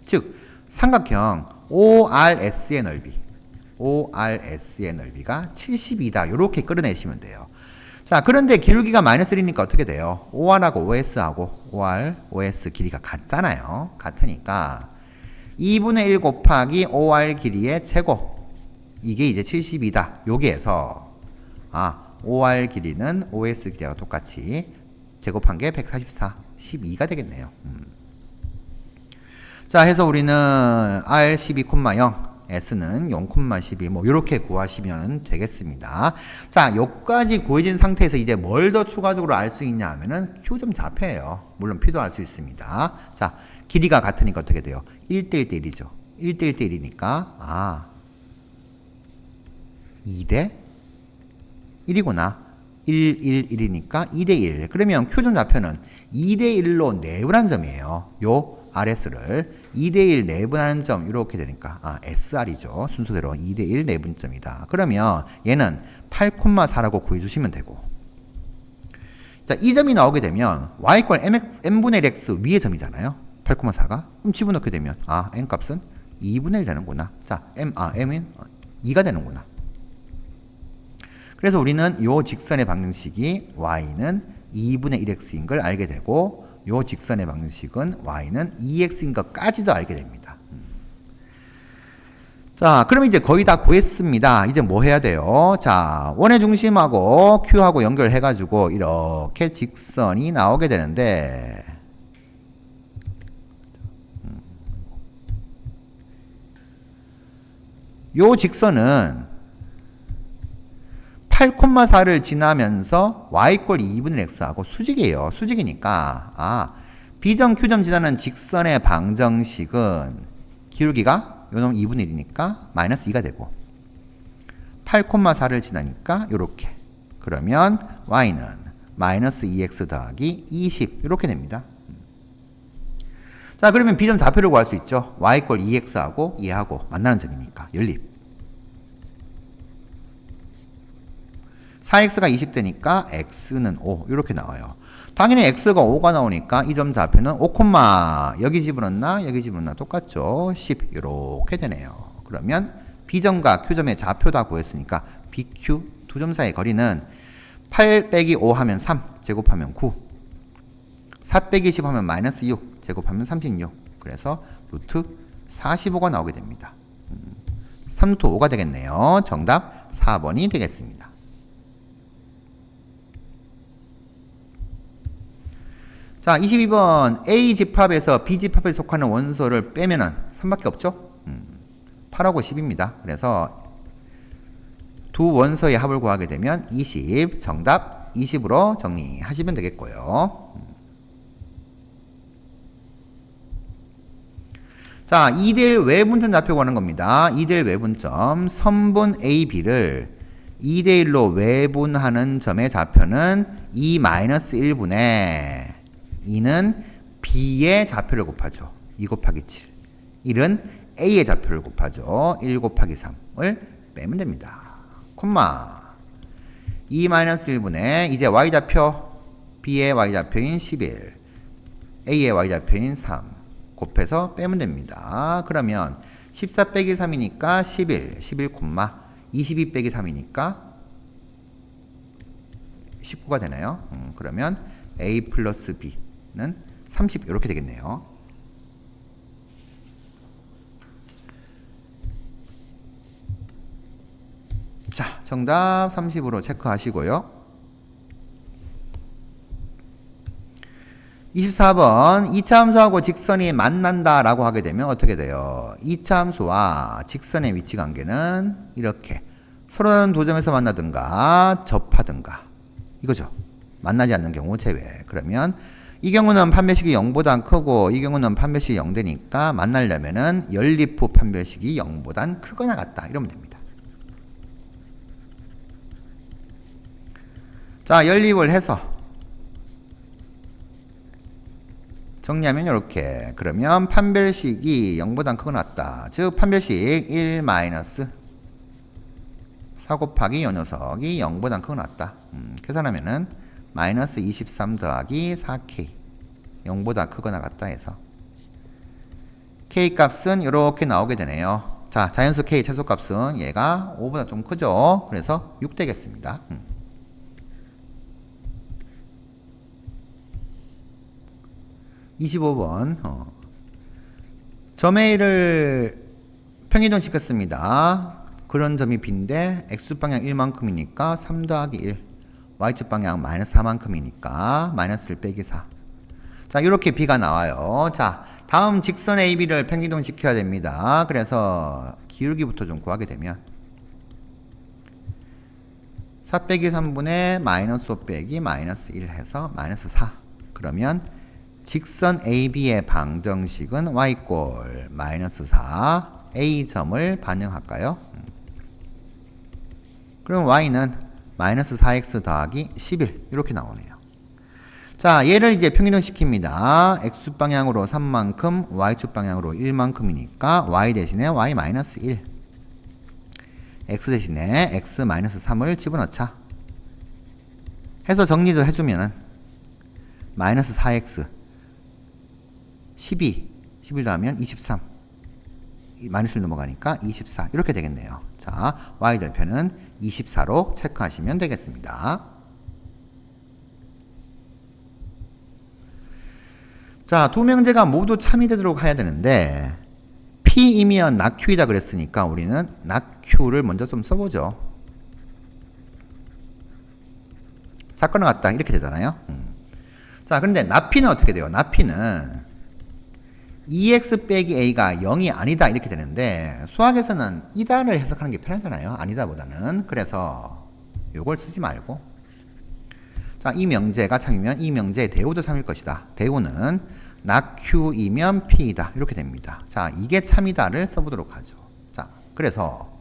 S1: 즉 삼각형 ORS의 넓이. ORS의 넓이가 72다. 요렇게 끌어내시면 돼요. 자, 그런데 기울기가 마이너스 1이니까 어떻게 돼요? OR하고 OS하고 OR, OS 길이가 같잖아요. 같으니까 2분의 1 곱하기 OR 길이의 제곱. 이게 이제 72다. 여기에서 OR 길이는 OS 길이와 똑같이 제곱한 게 144, 12가 되겠네요. 자, 해서 우리는 R 12,0, S는 0,12 뭐 이렇게 구하시면 되겠습니다. 자, 여기까지 구해진 상태에서 이제 뭘 더 추가적으로 알 수 있냐 하면은 Q점 좌표예요. 물론 P도 알 수 있습니다. 자, 길이가 같으니까 어떻게 돼요? 1대 1대 1이죠. 1대 1대 1이니까 2대 1이구나. 1, 1, 1이니까 2대 1. 그러면 Q점 좌표는 2대 1로 내분한 점이에요. 요 RS를 2대1 내분하는 점 이렇게 되니까 SR이죠. 순서대로 2대1 내분점이다. 그러면 얘는 8,4라고 구해주시면 되고 자, 이 점이 나오게 되면 y꼴 n분의 1x 위의 점이잖아요. 8,4가 그럼 집어넣게 되면 n값은 2분의 1 되는구나. 자, m은 2가 되는구나. 그래서 우리는 요 직선의 방정식이 y는 2분의 1x인 걸 알게 되고 요 직선의 방정식은 y는 2x인 것까지도 알게 됩니다. 자, 그러면 이제 거의 다 구했습니다. 이제 뭐 해야 돼요? 자, 원의 중심하고 Q하고 연결해가지고 이렇게 직선이 나오게 되는데 요 직선은 8,4를 지나면서 y꼴 2분의 x하고 수직이에요. 수직이니까 B점 Q점 지나는 직선의 방정식은 기울기가 요놈 2분의 1이니까 마이너스 2가 되고 8,4를 지나니까 요렇게 그러면 y는 마이너스 2x 더하기 20 이렇게 됩니다. 자, 그러면 B점 좌표를 구할 수 있죠. y꼴 2x하고 얘하고 만나는 점이니까 연립 4x가 20되니까 x는 5 이렇게 나와요. 당연히 x가 5가 나오니까 이 점 좌표는 5, 여기 집어넣나 여기 집어넣나 똑같죠. 10 이렇게 되네요. 그러면 B점과 Q점의 좌표 다 구했으니까 BQ 두 점 사이의 거리는 8 빼기 5 하면 3 제곱하면 9 4 빼기 10 하면 마이너스 6 제곱하면 36 그래서 루트 45가 나오게 됩니다. 3루트 5가 되겠네요. 정답 4번이 되겠습니다. 자, 22번 A 집합에서 B 집합에 속하는 원소를 빼면은 3밖에 없죠? 8하고 10입니다. 그래서 두 원소의 합을 구하게 되면 20, 정답 20으로 정리하시면 되겠고요. 자, 2대1 외분점 좌표 구하는 겁니다. 2대1 외분점 선분 A, B를 2대1로 외분하는 점의 좌표는 2-1분의 2는 B의 좌표를 곱하죠. 2 곱하기 7. 1은 A의 좌표를 곱하죠. 1 곱하기 3을 빼면 됩니다. 콤마 2-1분의 이제 Y좌표 B의 Y좌표인 11 A의 Y좌표인 3 곱해서 빼면 됩니다. 그러면 14 빼기 3이니까 11 11 콤마 22 빼기 3이니까 19가 되나요? 그러면 A 플러스 B는 30 이렇게 되겠네요. 자, 정답 30으로 체크하시고요. 24번 2차 함수하고 직선이 만난다 라고 하게 되면 어떻게 돼요? 2차 함수와 직선의 위치 관계는 이렇게 서로 다른 두 점에서 만나든가 접하든가 이거죠. 만나지 않는 경우 제외. 그러면 이 경우는 판별식이 0보단 크고 이 경우는 판별식이 0되니까 만나려면은 연립 후 판별식이 0보단 크거나 같다 이러면 됩니다. 자, 연립을 해서 정리하면 이렇게. 그러면 판별식이 0보단 크거나 같다. 즉 판별식 1 마이너스 4 곱하기 요 녀석이 0보단 크거나 같다. 계산하면은 마이너스 23 더하기 4K 0보다 크거나 같다 해서 K 값은 이렇게 나오게 되네요. 자, 자연수 K 최소값은 얘가 5보다 좀 크죠. 그래서 6 되겠습니다. 25번 점 A를 평이동 시켰습니다. 그런 점이 B인데 X방향 1만큼이니까 3 더하기 1 Y축방향 마이너스 4만큼이니까 마이너스 1 빼기 4. 자, 이렇게 B가 나와요. 자, 다음 직선 AB를 평이동 시켜야 됩니다. 그래서 기울기부터 좀 구하게 되면 4 빼기 3분의 마이너스 5 빼기 마이너스 1 해서 마이너스 4. 그러면 직선 AB의 방정식은 Y꼴 마이너스 4 A점을 반영할까요? 그럼 Y는 마이너스 4X 더하기 11 이렇게 나오네요. 자, 얘를 이제 평이동 시킵니다. X방향으로 3만큼 Y축방향으로 1만큼이니까 Y 대신에 Y 마이너스 1 X 대신에 X 마이너스 3을 집어넣자 해서 정리도 해주면은 마이너스 4X 12 11 더하면 23 마이너스를 넘어가니까 24 이렇게 되겠네요. 자, Y절편은 24로 체크하시면 되겠습니다. 자, 두 명제가 모두 참이되도록 해야 되는데 P이면 낙Q이다 그랬으니까 우리는 낙Q를 먼저 좀 써보죠. 사건을 갖다 이렇게 되잖아요. 자, 그런데 나P는 어떻게 돼요? 나P는 2x 빼기 a가 0이 아니다 이렇게 되는데 수학에서는 이다를 해석하는 게 편하잖아요. 아니다보다는. 그래서 요걸 쓰지 말고 자, 이 명제가 참이면 이 명제의 대우도 참일 것이다. 대우는 낙Q이면 P이다 이렇게 됩니다. 자, 이게 참이다를 써보도록 하죠. 자, 그래서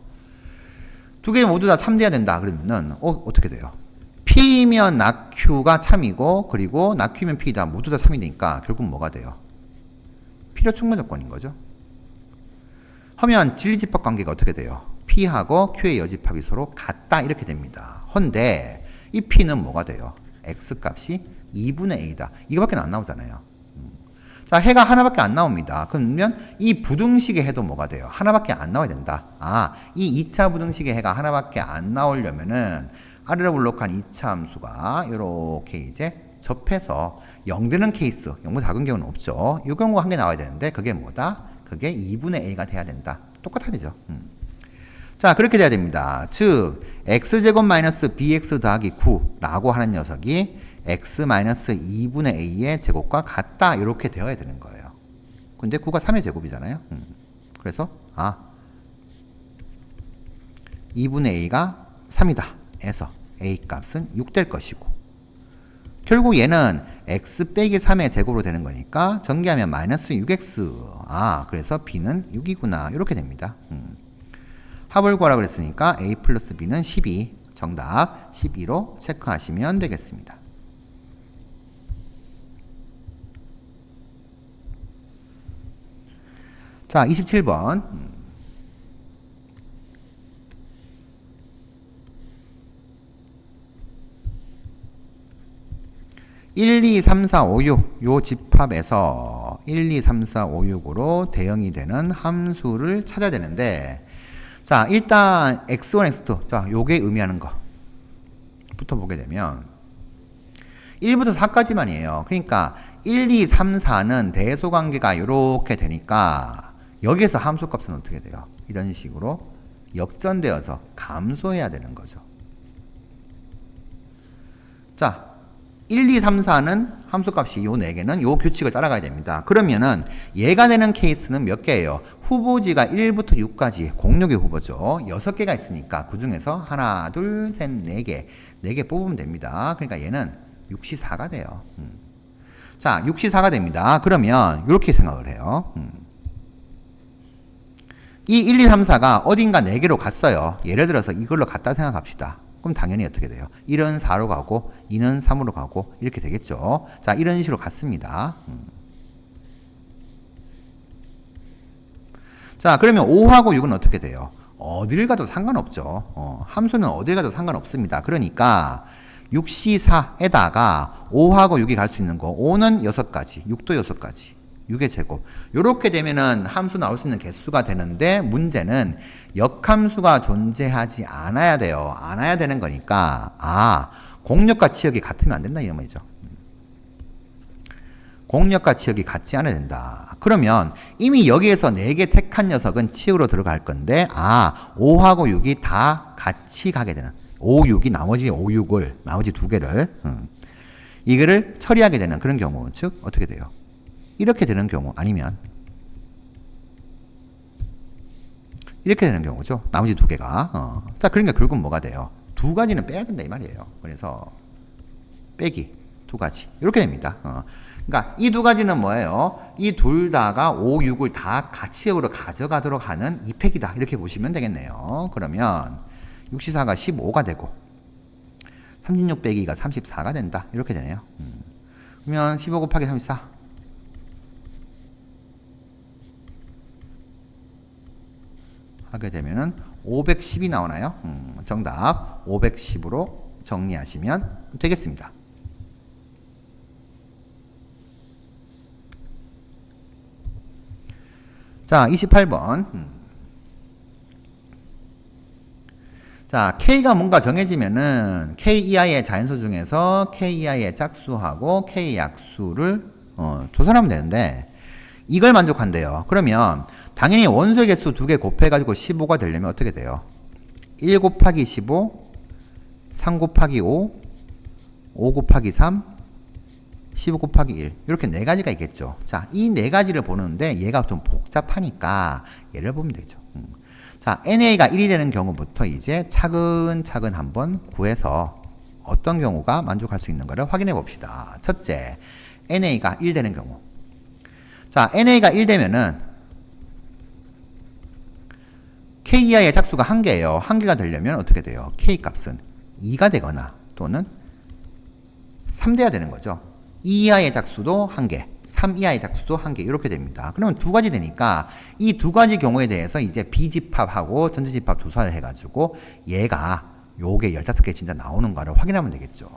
S1: 두 개 모두 다 참돼야 된다 그러면은 어떻게 돼요? P면 낙Q가 참이고 그리고 낙Q면 P이다 모두 다 참이 되니까 결국 뭐가 돼요? 필요 충분 조건인 거죠. 하면 진리집합 관계가 어떻게 돼요? P하고 Q의 여집합이 서로 같다 이렇게 됩니다. 헌데 이 P는 뭐가 돼요? X 값이 2분의 a다. 이거밖에 안 나오잖아요. 자, 해가 하나밖에 안 나옵니다. 그러면 이 부등식의 해도 뭐가 돼요? 하나밖에 안 나와야 된다. 아, 이 2차 부등식의 해가 하나밖에 안 나오려면은 아래로 블록한 2차 함수가 이렇게 이제 접해서 0 되는 케이스, 0보다 작은 경우는 없죠. 이 경우가 한 개 나와야 되는데 그게 뭐다? 그게 2분의 a가 돼야 된다. 똑같아지죠. 자, 그렇게 돼야 됩니다. 즉 x제곱 마이너스 bx 더하기 9라고 하는 녀석이 x 마이너스 2분의 a의 제곱과 같다. 이렇게 되어야 되는 거예요. 근데 9가 3의 제곱이잖아요. 그래서 2분의 a가 3이다. 해서 a 값은 6 될 것이고, 결국 얘는 x 빼기 3의 제곱으로 되는 거니까 전개하면 마이너스 6x. 그래서 b는 6이구나. 이렇게 됩니다. 합을 구하라 그랬으니까 a 플러스 b는 12. 정답 12로 체크하시면 되겠습니다. 자, 27번. 1, 2, 3, 4, 5, 6 요 집합에서 1, 2, 3, 4, 5, 6으로 대응이 되는 함수를 찾아야 되는데, 자, 일단 x1, x2. 자, 요게 의미하는 거부터 보게 되면 1부터 4까지만이에요. 그러니까 1, 2, 3, 4는 대소관계가 이렇게 되니까 여기에서 함수값은 어떻게 돼요? 이런 식으로 역전되어서 감소해야 되는 거죠. 자, 1, 2, 3, 4는 함수값이 요 4개는 요 규칙을 따라가야 됩니다. 그러면은 얘가 되는 케이스는 몇 개예요? 후보지가 1부터 6까지 공역의 후보죠. 6개가 있으니까 그 중에서 하나, 둘, 셋, 4개. 4개 뽑으면 됩니다. 그러니까 얘는 6시 4가 돼요. 자, 6시 4가 됩니다. 그러면 이렇게 생각을 해요. 이 1, 2, 3, 4가 어딘가 4개로 갔어요. 예를 들어서 이걸로 갔다 생각합시다. 그럼 당연히 어떻게 돼요? 1은 4로 가고 2는 3으로 가고 이렇게 되겠죠. 자, 이런 식으로 갔습니다. 자, 그러면 5하고 6은 어떻게 돼요? 어딜 가도 상관없죠. 함수는 어딜 가도 상관없습니다. 그러니까 6C4에다가 5하고 6이 갈 수 있는 거, 5는 6가지, 6도 6가지. 6의 제곱. 요렇게 되면은 함수 나올 수 있는 개수가 되는데, 문제는 역함수가 존재하지 않아야 돼요. 않아야 되는 거니까, 공역과 치역이 같으면 안 된다, 이 말이죠. 공역과 치역이 같지 않아야 된다. 그러면 이미 여기에서 4개 택한 녀석은 치역으로 들어갈 건데, 5하고 6이 다 같이 가게 되는, 5, 6이 나머지 5, 6을, 나머지 2개를, 이거를 처리하게 되는 그런 경우, 즉, 어떻게 돼요? 이렇게 되는 경우, 아니면 이렇게 되는 경우죠. 나머지 2개가. 자, 그러니까 결국은 뭐가 돼요? 2가지는 빼야 된다 이 말이에요. 그래서 빼기 2가지 이렇게 됩니다. 그러니까 이 2가지는 뭐예요? 이 둘 다가 5, 6을 다 가치역으로 가져가도록 하는 이팩이다. 이렇게 보시면 되겠네요. 그러면 6C4가 15가 되고 36 빼기가 34가 된다. 이렇게 되네요. 그러면 15 곱하기 34 하게 되면은 510이 나오나요? 정답 510으로 정리하시면 되겠습니다. 자, 28번. 자, K가 뭔가 정해지면은 KEI의 자연수 중에서 KEI의 짝수하고 K 약수를 조선하면 되는데, 이걸 만족한대요. 그러면 당연히 원소의 개수 2개 곱해가지고 15가 되려면 어떻게 돼요? 1 곱하기 15, 3 곱하기 5, 5 곱하기 3, 15 곱하기 1. 이렇게 4가지가 있겠죠. 자, 이 4가지를 보는데 얘가 좀 복잡하니까 얘를 보면 되죠. 자, NA가 1이 되는 경우부터 이제 차근차근 한번 구해서 어떤 경우가 만족할 수 있는 것을 확인해 봅시다. 첫째, NA가 1 되는 경우. 자, NA가 1 되면은 KEI의 짝수가 1개예요. 1개가 되려면 어떻게 돼요? K 값은 2가 되거나 또는 3 돼야 되는 거죠. 2 이하의 짝수도 1개, 3 이하의 짝수도 1개 이렇게 됩니다. 그러면 2가지 되니까 이 2가지 경우에 대해서 이제 비집합하고 전체집합 조사를 해가지고 얘가 요게 15개 진짜 나오는가를 확인하면 되겠죠.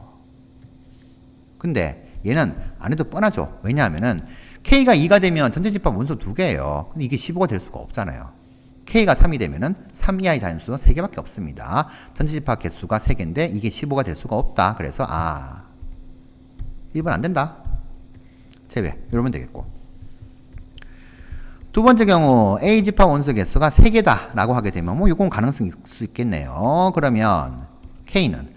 S1: 근데 얘는 안 해도 뻔하죠. 왜냐하면은 K가 2가 되면 전체집합 원소 2개예요. 근데 이게 15가 될 수가 없잖아요. K가 3이 되면은 3 이하의 자연수는 3개밖에 없습니다. 전체집합 개수가 3개인데 이게 15가 될 수가 없다. 그래서 1번 안 된다. 제외. 이러면 되겠고. 두 번째 경우 A집합 원소 개수가 3개다 라고 하게 되면 뭐 이건 가능성이 있을 수 있겠네요. 그러면 K는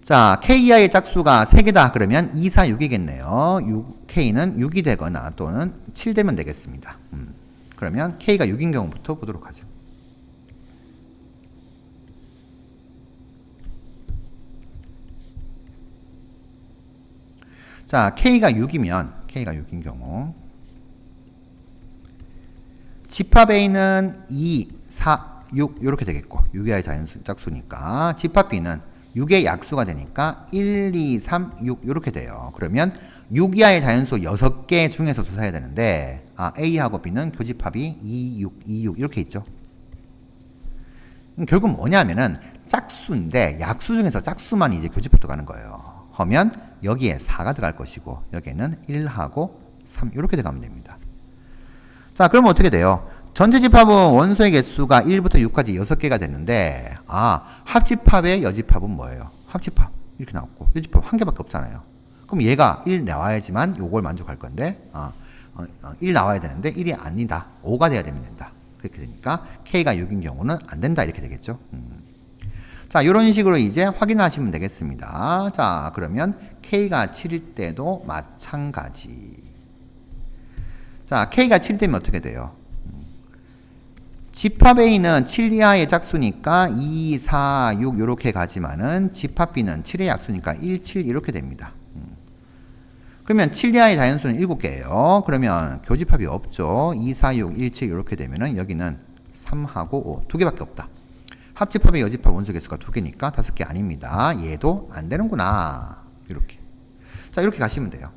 S1: 자, K 이하의 짝수가 3개다 그러면 2, 4, 6이겠네요. K는 6이 되거나 또는 7 되면 되겠습니다. 그러면 K가 6인 경우부터 보도록 하죠. 자, K가 6인 경우 집합 A는 2, 4, 6 이렇게 되겠고 6 이하의 자연수 짝수니까 집합 B는 6의 약수가 되니까 1, 2, 3, 6 이렇게 돼요. 그러면 6 이하의 자연수 6개 중에서 조사해야 되는데 A하고 B는 교집합이 2, 6, 2, 6 이렇게 있죠. 결국 뭐냐면은 짝수인데 약수 중에서 짝수만 이제 교집합도 가는 거예요. 하면 여기에 4가 들어갈 것이고 여기에는 1하고 3 이렇게 들어가면 됩니다. 자, 그러면 어떻게 돼요? 전체 집합은 원소의 개수가 1부터 6까지 6개가 됐는데 합집합의 여집합은 뭐예요? 합집합 이렇게 나왔고 여집합 한 개밖에 없잖아요. 그럼 얘가 1 나와야지만 요걸 만족할 건데 1 나와야 되는데 1이 아니다. 5가 돼야 된다. 그렇게 되니까 K가 6인 경우는 안 된다 이렇게 되겠죠. 자, 이런 식으로 이제 확인하시면 되겠습니다. 자, 그러면 K가 7일 때도 마찬가지. 자, K가 7 되면 어떻게 돼요? 집합 A는 7 이하의 짝수니까 2, 4, 6 이렇게 가지만은 집합 B는 7의 약수니까 1, 7 이렇게 됩니다. 그러면 7 이하의 자연수는 7개예요. 그러면 교집합이 없죠. 2, 4, 6, 1, 7 이렇게 되면은 여기는 3하고 5 두 개밖에 없다. 합집합의 여집합 원소 개수가 2개니까 5개 아닙니다. 얘도 안 되는구나. 이렇게. 자, 이렇게 가시면 돼요.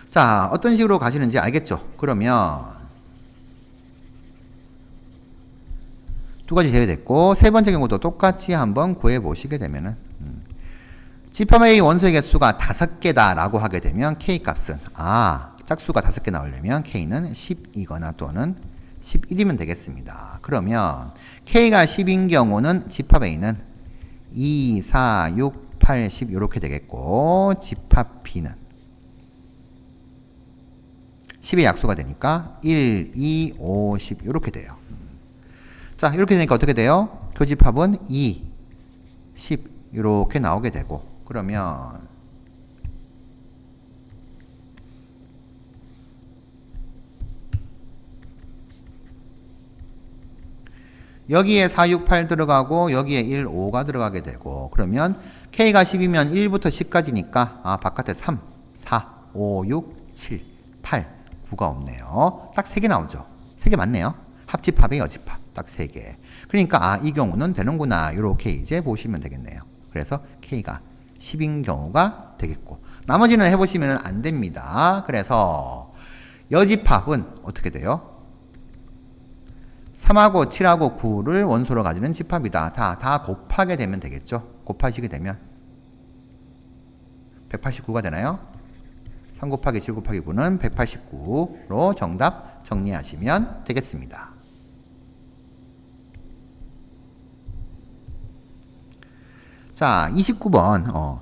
S1: 자, 어떤 식으로 가시는지 알겠죠? 그러면 두 가지 제외됐고 세 번째 경우도 똑같이 한번 구해 보시게 되면은 집합 A 원소의 개수가 5개다 라고 하게 되면 K 값은 짝수가 5개 나오려면 K는 10이거나 또는 11이면 되겠습니다. 그러면 K가 10인 경우는 집합 A는 2, 4, 6, 8, 10 이렇게 되겠고 집합 B는 10의 약수가 되니까 1, 2, 5, 10 이렇게 돼요. 자, 이렇게 되니까 어떻게 돼요? 교집합은 2, 10 이렇게 나오게 되고 그러면 여기에 4, 6, 8 들어가고 여기에 1, 5가 들어가게 되고 그러면 K가 10이면 1부터 10까지니까 바깥에 3, 4, 5, 6, 7, 8, 9가 없네요. 딱 3개 나오죠. 3개 맞네요. 합집합의 여집합 딱 3개. 그러니까 이 경우는 되는구나 이렇게 이제 보시면 되겠네요. 그래서 K가 10인 경우가 되겠고 나머지는 해보시면 안 됩니다. 그래서 여집합은 어떻게 돼요? 3하고 7하고 9를 원소로 가지는 집합이다. 다 곱하게 되면 되겠죠. 곱하시게 되면 189가 되나요? 3 곱하기 7 곱하기 9는 189로 정답 정리하시면 되겠습니다. 자, 29번.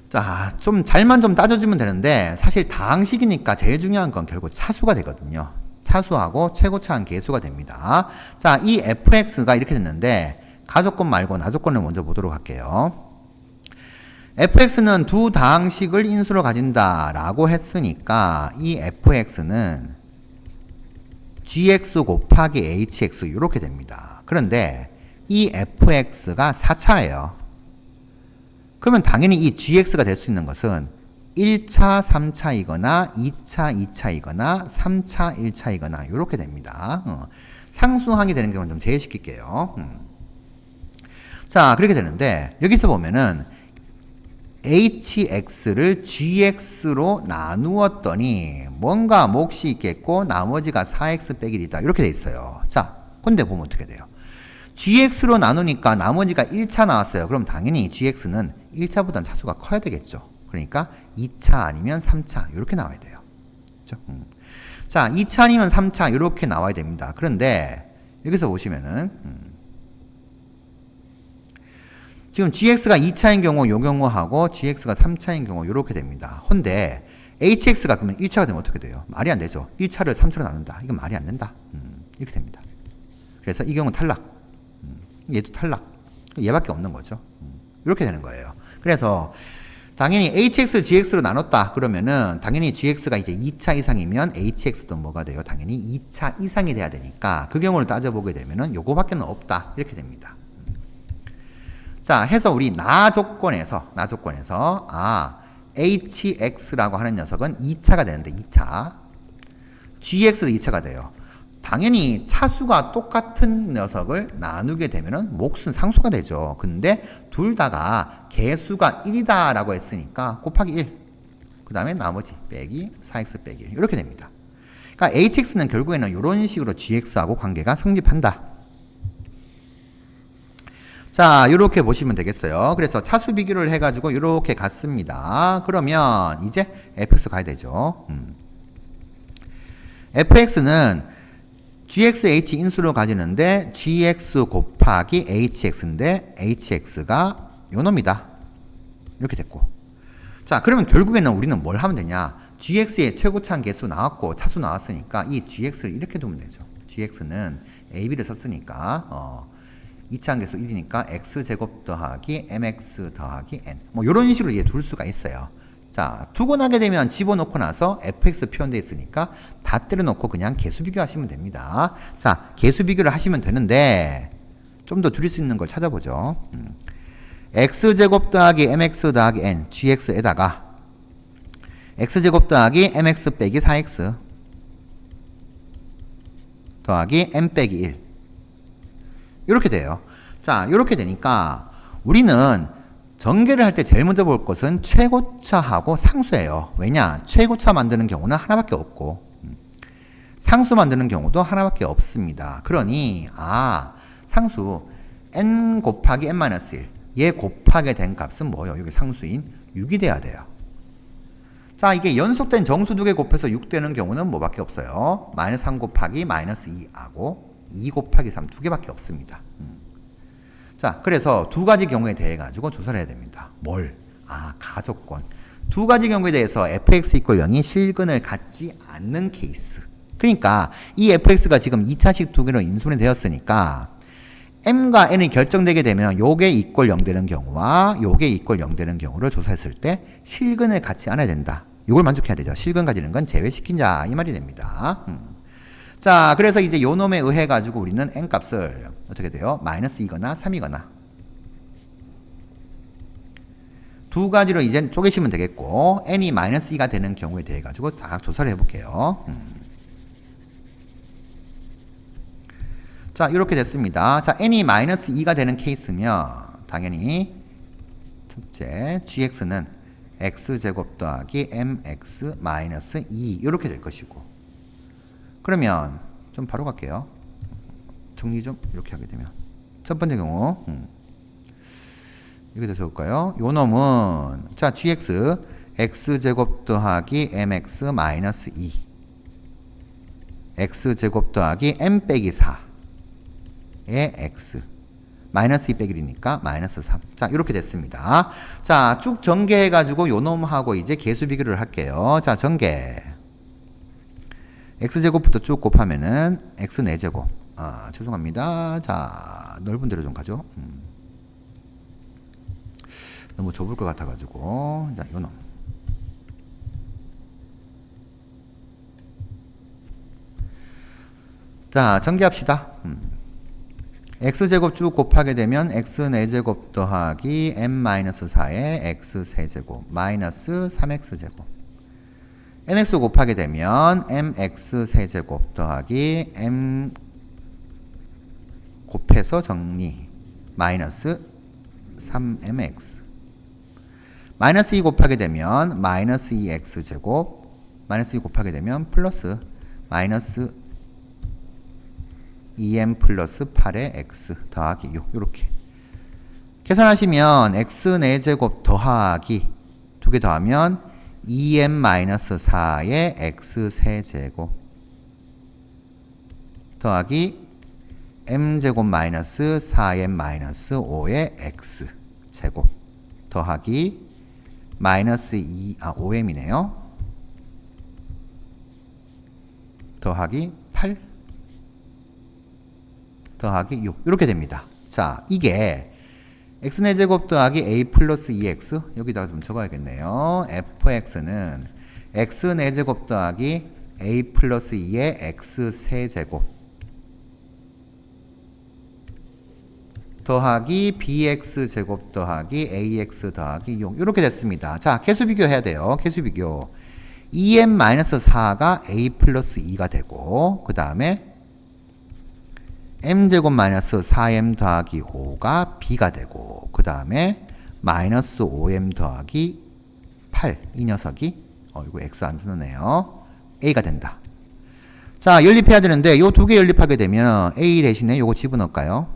S1: 자, 좀 잘만 좀 따져주면 되는데 사실 다항식이니까 제일 중요한 건 결국 차수가 되거든요. 차수하고 최고차한 계수가 됩니다. 자, 이 fx가 이렇게 됐는데 가조건 말고 나조건을 먼저 보도록 할게요. fx는 두 다항식을 인수로 가진다 라고 했으니까 이 fx는 gx 곱하기 hx 이렇게 됩니다. 그런데 이 fx가 4차예요. 그러면 당연히 이 gx가 될 수 있는 것은 1차, 3차이거나 2차, 2차이거나 3차, 1차이거나 이렇게 됩니다. 상수항이 되는 경우는 좀 제외시킬게요. 자, 그렇게 되는데 여기서 보면은 hx를 gx로 나누었더니 뭔가 몫이 있겠고 나머지가 4x 빼기 1이다 이렇게 돼 있어요. 자, 근데 보면 어떻게 돼요? gx로 나누니까 나머지가 1차 나왔어요. 그럼 당연히 gx는 1차보다는 차수가 커야 되겠죠. 그러니까 2차 아니면 3차 이렇게 나와야 돼요. 그렇죠? 자, 2차 아니면 3차 이렇게 나와야 됩니다. 그런데 여기서 보시면은 지금 gx가 2차인 경우 요 경우하고 gx가 3차인 경우 이렇게 됩니다. 근데 hx가 그러면 1차가 되면 어떻게 돼요? 말이 안 되죠. 1차를 3차로 나눈다. 이건 말이 안 된다. 이렇게 됩니다. 그래서 이 경우는 탈락. 얘도 탈락. 얘밖에 없는 거죠. 이렇게 되는 거예요. 그래서 당연히 hx를 gx로 나눴다. 그러면은 당연히 gx가 이제 2차 이상이면 hx도 뭐가 돼요? 당연히 2차 이상이 돼야 되니까 그 경우를 따져보게 되면은 요거밖에는 없다. 이렇게 됩니다. 자, 해서 우리 나 조건에서 hx라고 하는 녀석은 2차가 되는데 2차 gx도 2차가 돼요. 당연히 차수가 똑같은 녀석을 나누게 되면은 몫은 상수가 되죠. 근데 둘 다가 개수가 1이다 라고 했으니까 곱하기 1. 그 다음에 나머지 빼기 4x 빼기 1. 이렇게 됩니다. 그러니까 hx는 결국에는 이런 식으로 gx하고 관계가 성립한다. 자, 이렇게 보시면 되겠어요. 그래서 차수 비교를 해가지고 이렇게 갔습니다. 그러면 이제 fx 가야 되죠. fx는 gx, h 인수로 가지는데 gx 곱하기 hx인데 hx가 요 놈이다. 이렇게 됐고. 자, 그러면 결국에는 우리는 뭘 하면 되냐? gx의 최고차한 개수 나왔고 차수 나왔으니까 이 gx를 이렇게 두면 되죠. gx는 ab를 썼으니까 2차한 개수 1이니까 x제곱 더하기 mx 더하기 n 뭐 이런 식으로 이제 둘 수가 있어요. 자, 두고 나게 되면 집어넣고 나서 fx 표현되어 있으니까 다 때려놓고 그냥 개수 비교하시면 됩니다. 자, 개수 비교를 하시면 되는데 좀 더 줄일 수 있는 걸 찾아보죠. x제곱 더하기 mx 더하기 n gx에다가 x제곱 더하기 mx 빼기 4x 더하기 n 빼기 1 이렇게 돼요. 자, 이렇게 되니까 우리는 전개를 할 때 제일 먼저 볼 것은 최고차하고 상수예요. 왜냐? 최고차 만드는 경우는 하나밖에 없고 상수 만드는 경우도 하나밖에 없습니다. 그러니 상수 n 곱하기 n-1 얘 곱하게 된 값은 뭐예요? 여기 상수인 6이 돼야 돼요. 자, 이게 연속된 정수 두 개 곱해서 6 되는 경우는 뭐밖에 없어요? -3 곱하기 -2하고 2 곱하기 3 두 개밖에 없습니다. 자, 그래서 두 가지 경우에 대해 가지고 조사를 해야 됩니다. 뭘? 가조건. 두 가지 경우에 대해서 fx = 0이 실근을 갖지 않는 케이스. 그러니까 이 fx가 지금 2차식 두 개로 인수분해 되었으니까 m과 n이 결정되게 되면 요게 = 0 되는 경우와 요게 = 0 되는 경우를 조사했을 때 실근을 갖지 않아야 된다. 이걸 만족해야 되죠. 실근 가지는 건 제외시킨다 이 말이 됩니다. 자, 그래서 이제 요 놈에 의해 가지고 우리는 n 값을 어떻게 돼요? -2거나 3이거나 두 가지로 이제 쪼개시면 되겠고 n이 -2가 되는 경우에 대해 가지고 싹 조사를 해볼게요. 자, 이렇게 됐습니다. 자, n이 -2가 되는 케이스면 당연히 첫째 gx는 x제곱 더하기 mx -2 이렇게 될 것이고 그러면 좀 바로 갈게요. 정리 좀 이렇게 하게 되면 첫 번째 경우 이렇게 돼서 볼까요? 요 놈은 자 gx x제곱 더하기 mx -2 x제곱 더하기 m 빼기 4의 x -2 빼기 1이니까 -3. 자, 이렇게 됐습니다. 자, 쭉 전개해가지고 요 놈하고 이제 개수 비교를 할게요. 자, 전개. x제곱부터 쭉 곱하면은 x 4제곱. 죄송합니다. 자, 넓은 데로 좀 가죠. 너무 좁을 것 같아가지고. 자, 요 놈. 자, 전개합시다. x제곱 쭉 곱하게 되면 x 4제곱 더하기 m-4의 x 3제곱 마이너스 3x제곱 mx 곱하게 되면 mx 세제곱 더하기 m 곱해서 정리 마이너스 3mx 마이너스 2 곱하게 되면 마이너스 2x제곱 마이너스 2 곱하게 되면 플러스 마이너스 2m 플러스 8의 x 더하기 6 이렇게 계산하시면 x 4제곱 더하기 두 개 더하면 2m-4의 x 세제곱 더하기 m제곱 마이너스 4m-5의 x 제곱 더하기 마이너스 5m이네요. 더하기 8 더하기 6 이렇게 됩니다. 자, 이게 x제곱 더하기 a 플러스 2x 여기다가 좀 적어야겠네요. fx는 x제곱 더하기 a 플러스 2의 x 세제곱 더하기 bx제곱 더하기 ax 더하기 6 이렇게 됐습니다. 자, 계수 비교해야 돼요. 계수 비교. 2m-4가 a 플러스 2가 되고 그 다음에 m제곱 마이너스 4m 더하기 5가 b가 되고 그 다음에 마이너스 5m 더하기 8 이 녀석이 이거 x 안 쓰네요. a가 된다. 자, 연립해야 되는데 요 두 개 연립하게 되면 a 대신에 요거 집어넣을까요?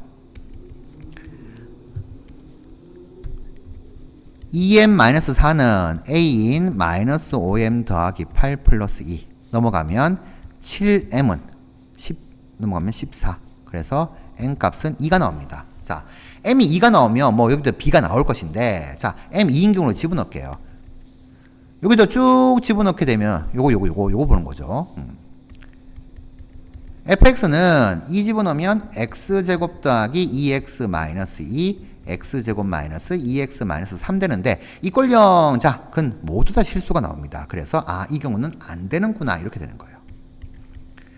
S1: 2m-4는 a인 마이너스 5m 더하기 8 플러스 2 넘어가면 7m은 10 넘어가면 14 그래서 m 값은 2가 나옵니다. 자, m이 2가 나오면 뭐 여기도 b가 나올 것인데 자, m 2인 경우로 집어넣을게요. 여기도 쭉 집어넣게 되면 요거 보는 거죠. fx는 2 집어넣으면 x제곱 더하기 2x 마이너스 2 x제곱 마이너스 2x 마이너스 3 되는데 이꼴령 자, 그건 모두 다 실수가 나옵니다. 그래서 이 경우는 안 되는구나 이렇게 되는 거예요.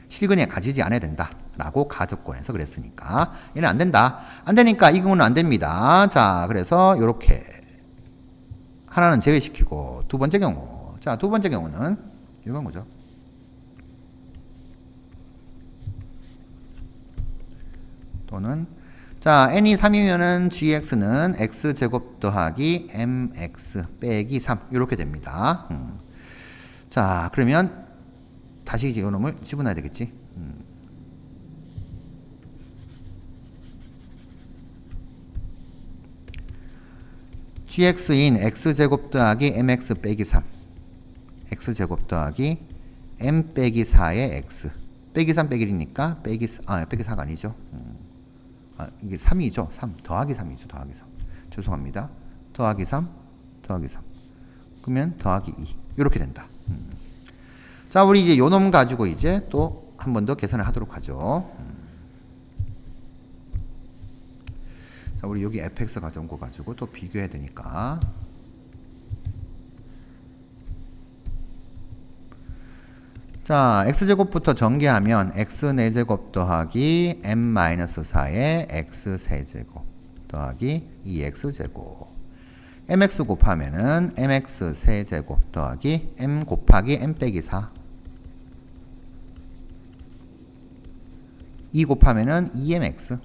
S1: 실근에 가지지 않아야 된다 라고 가정권에서 그랬으니까 얘는 안 된다. 안 되니까 이 경우는 안 됩니다. 자, 그래서 요렇게 하나는 제외시키고 두 번째 경우 자, 두 번째 경우는 이건 거죠. 또는 자, n이 3이면은 gx는 x제곱 더하기 mx 빼기 3 이렇게 됩니다. 자, 그러면 다시 이제 이놈을 집어넣어야 되겠지. gx인 x제곱 더하기 mx 빼기 3 x제곱 더하기 m 빼기 4의 x 빼기 3 빼기 1이니까 빼기 4가 아니죠. 이게 3이죠. 3 더하기 3이죠. 더하기 3 죄송합니다. 더하기 3 더하기 3 그러면 더하기 2 이렇게 된다. 자, 우리 이제 요놈 가지고 이제 또 한 번 더 계산을 하도록 하죠. 자, 우리 여기 fx 가져온 거 가지고 또 비교해야 되니까. 자, x제곱부터 전개하면 x 4제곱 더하기 m-4의 x 세제곱 더하기 2x제곱 mx 곱하면은 mx 세제곱 더하기 m 곱하기 m 빼기 4 2 곱하면은 2mx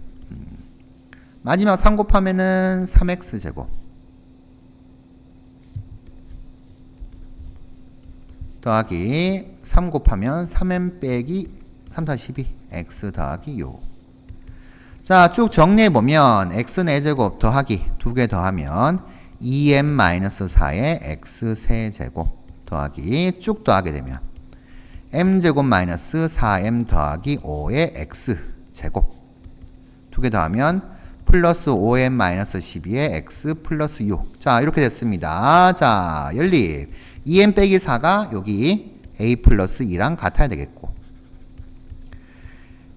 S1: 마지막 3 곱하면은 3x제곱 더하기 3 곱하면 3m 빼기 3-12 x 더하기 6 자, 쭉 정리해보면 x 4제곱 더하기 2개 더하면 2m-4의 x 세제곱 더하기 쭉 더하게 되면 m제곱 마이너스 4m 더하기 5의 x 제곱 2개 더하면 플러스 5m-12의 x 플러스 6 자, 이렇게 됐습니다. 자, 연립 2m 빼기 4가 여기 a 플러스 2랑 같아야 되겠고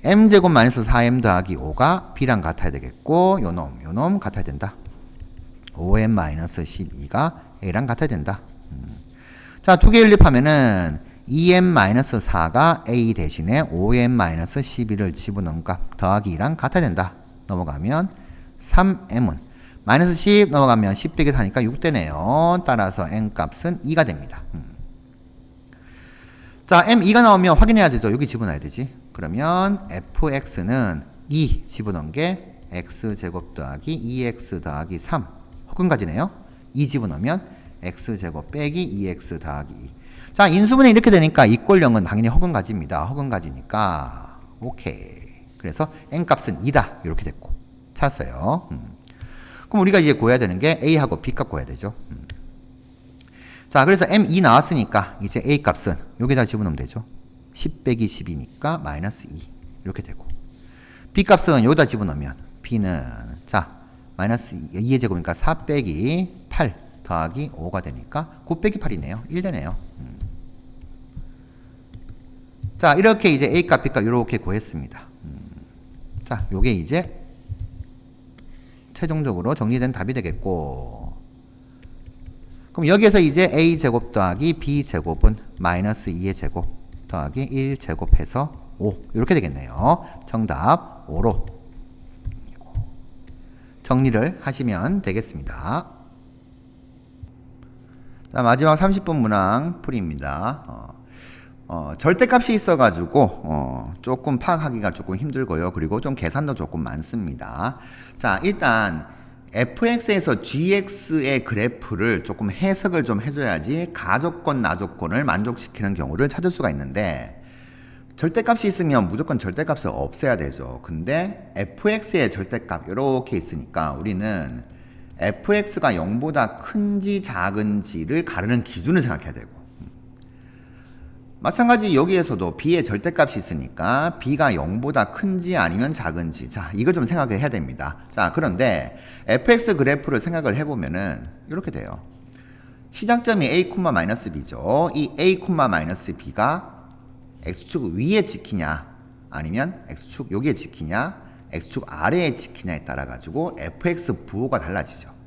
S1: m제곱 마이너스 4m 더하기 5가 b랑 같아야 되겠고 요놈 같아야 된다. 5m-12가 a랑 같아야 된다. 자, 두 개 연립하면은 2m-4가 a 대신에 5m-12를 집어넣은 값 더하기 2랑 같아야 된다. 넘어가면 3m은 마이너스 10 넘어가면 10 빼기 4니까 6 되네요. 따라서 n 값은 2가 됩니다. 자, m 2가 나오면 확인해야 되죠. 여기 집어넣어야 되지. 그러면 fx는 2 집어넣은 게 x제곱 더하기 2x 더하기 3 허근가지네요. 2 집어넣으면 x제곱 빼기 2x 더하기 2 자, 인수분해 이렇게 되니까 이꼴0은 당연히 허근가지입니다. 허근가지니까 오케이. 그래서 n값은 2다 이렇게 됐고 찾았어요. 그럼 우리가 이제 구해야 되는 게 a하고 b값 구해야 되죠. 자, 그래서 m2 나왔으니까 이제 a 값은 여기다 집어넣으면 되죠. 10 빼기 10이니까 마이너스 2 이렇게 되고, b 값은 여기다 집어넣으면 b는 자 마이너스 2의 제곱이니까 4 빼기 8 더하기 5가 되니까 9 빼기 8이네요. 1 되네요. 자, 이렇게 이제 a 값, b 값 이렇게 구했습니다. 자, 요게 이제 최종적으로 정리된 답이 되겠고, 그럼 여기에서 이제 a 제곱 더하기 b 제곱은 마이너스 2의 제곱 더하기 1 제곱해서 5 이렇게 되겠네요. 정답 5로 정리를 하시면 되겠습니다. 자, 마지막 30분 문항 풀이입니다. 절대값이 있어가지고 조금 파악하기가 조금 힘들고요. 그리고 좀 계산도 조금 많습니다. 자, 일단 fx에서 gx의 그래프를 조금 해석을 좀 해줘야지 가조건, 나조건을 만족시키는 경우를 찾을 수가 있는데, 절대값이 있으면 무조건 절대값을 없애야 되죠. 근데 fx의 절대값 이렇게 있으니까 우리는 fx가 0보다 큰지 작은지를 가르는 기준을 생각해야 되고, 마찬가지 여기에서도 b의 절대값이 있으니까 b가 0보다 큰지 아니면 작은지, 자 이거 좀 생각을 해야 됩니다. 자, 그런데 fx 그래프를 생각을 해보면은 이렇게 돼요. 시작점이 a,-b죠. 이 a,-b가 x축 위에 지키냐 아니면 x축 여기에 지키냐, x축 아래에 지키냐에 따라 가지고 fx 부호가 달라지죠.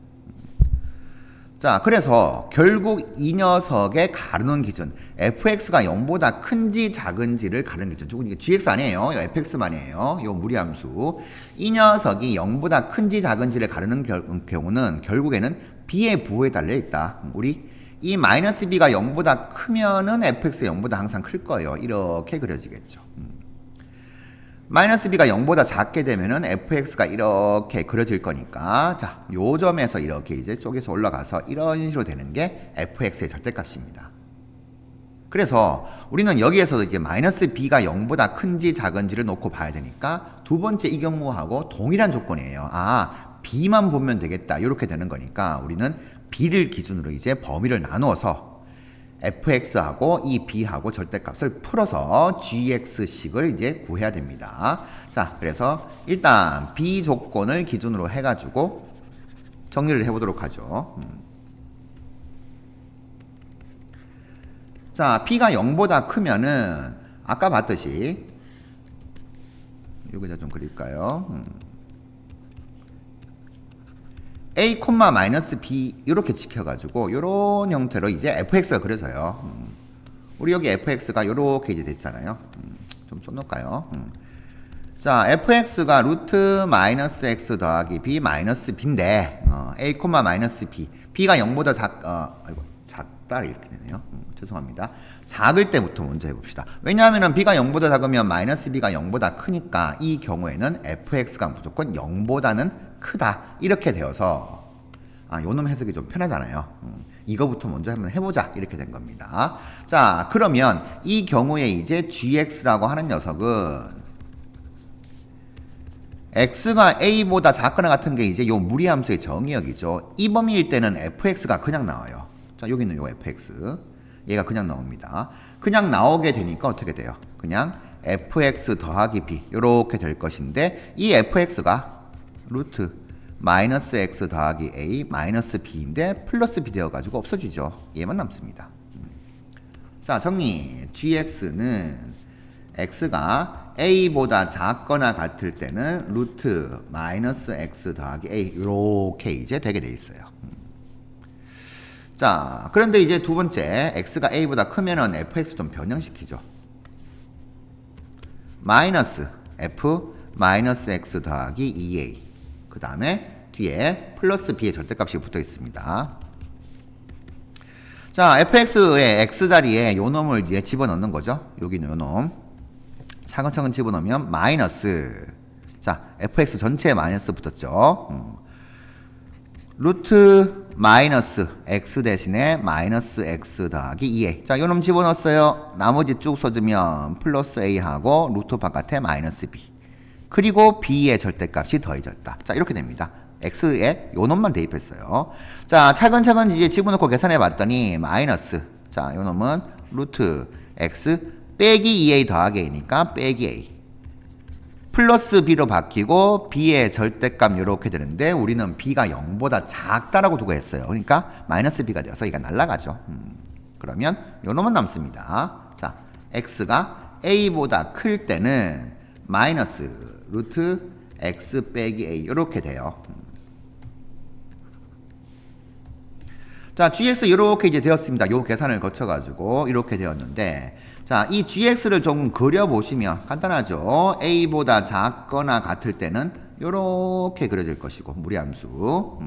S1: 자, 그래서 결국 이 녀석의 가르는 기준, fx가 0보다 큰지 작은지를 가르는 기준, 조금 이게 gx 아니에요. 이거 fx만이에요. 이 무리함수. 이 녀석이 0보다 큰지 작은지를 가르는 경우는 결국에는 b의 부호에 달려 있다. 우리 이 마이너스 b가 0보다 크면은 fx가 0보다 항상 클 거예요. 이렇게 그려지겠죠. 마이너스 b가 0보다 작게 되면은 fx가 이렇게 그려질 거니까, 자, 요 점에서 이렇게 이제 쪼개서 올라가서 이런 식으로 되는 게 fx의 절대값입니다. 그래서 우리는 여기에서도 이제 마이너스 b가 0보다 큰지 작은지를 놓고 봐야 되니까 두 번째 이 경우하고 동일한 조건이에요. 아, b만 보면 되겠다. 이렇게 되는 거니까 우리는 b를 기준으로 이제 범위를 나누어서 fx하고 이 b하고 절대값을 풀어서 gx식을 이제 구해야 됩니다. 자, 그래서 일단 b 조건을 기준으로 해가지고 정리를 해보도록 하죠. 자, b가 0보다 크면은 아까 봤듯이 여기다 좀 그릴까요? a,-b 이렇게 지켜가지고 이런 형태로 이제 fx가 그려져요. 우리 여기 fx가 이렇게 이제 됐잖아요. 좀 써놓을까요? 자, fx가 루트 마이너스 x 더하기 b 마이너스 b인데 a,-b b가 0보다 작다 이렇게 되네요. 죄송합니다. 작을 때부터 먼저 해봅시다. 왜냐하면 b가 0보다 작으면 마이너스 b가 0보다 크니까 이 경우에는 fx가 무조건 0보다는 크다 이렇게 되어서, 요놈 해석이 좀 편하잖아요. 이거부터 먼저 한번 해보자 이렇게 된 겁니다. 자, 그러면 이 경우에 이제 gx라고 하는 녀석은 x가 a보다 작거나 같은 게 이제 요 무리함수의 정의역이죠. 이 범위일 때는 fx가 그냥 나와요. 자, 여기 있는 요 fx 얘가 그냥 나옵니다. 그냥 나오게 되니까 어떻게 돼요? 그냥 fx 더하기 b 이렇게 될 것인데, 이 fx가 루트 마이너스 x 더하기 a 마이너스 b인데 플러스 b 되어가지고 없어지죠. 얘만 남습니다. 자, 정리. gx는 x가 a보다 작거나 같을 때는 루트 마이너스 x 더하기 a 이렇게 이제 되게 돼 있어요. 자, 그런데 이제 두 번째 x가 a보다 크면은 fx 좀 변형시키죠. 마이너스 f 마이너스 x 더하기 2a 그 다음에 뒤에 플러스 b의 절대값이 붙어 있습니다. 자, fx의 x 자리에 요 놈을 이제 집어넣는 거죠. 여기는 요 놈. 차근차근 집어넣으면 마이너스, 자, fx 전체에 마이너스 붙었죠. 루트 마이너스 x 대신에 마이너스 x 더하기 2a. 자, 요 놈 집어넣었어요. 나머지 쭉 써주면 플러스 a하고 루트 바깥에 마이너스 b. 그리고 b의 절대값이 더해졌다. 자, 이렇게 됩니다. x에 요 놈만 대입했어요. 자, 차근차근 이제 집어넣고 계산해 봤더니 마이너스. 자, 요 놈은 루트 x 빼기 2a 더하기 a니까 빼기 a. 플러스 b로 바뀌고 b의 절대값 요렇게 되는데 우리는 b가 0보다 작다라고 두고 했어요. 그러니까 마이너스 b가 되어서 이가 날아가죠. 그러면 요 놈은 남습니다. 자, x가 a보다 클 때는 마이너스 루트 x 빼기 a 요렇게 돼요. 자, gx 이렇게 이제 되었습니다. 요 계산을 거쳐가지고 이렇게 되었는데, 자, 이 gx를 좀 그려보시면 간단하죠. a보다 작거나 같을 때는 요렇게 그려질 것이고, 무리함수.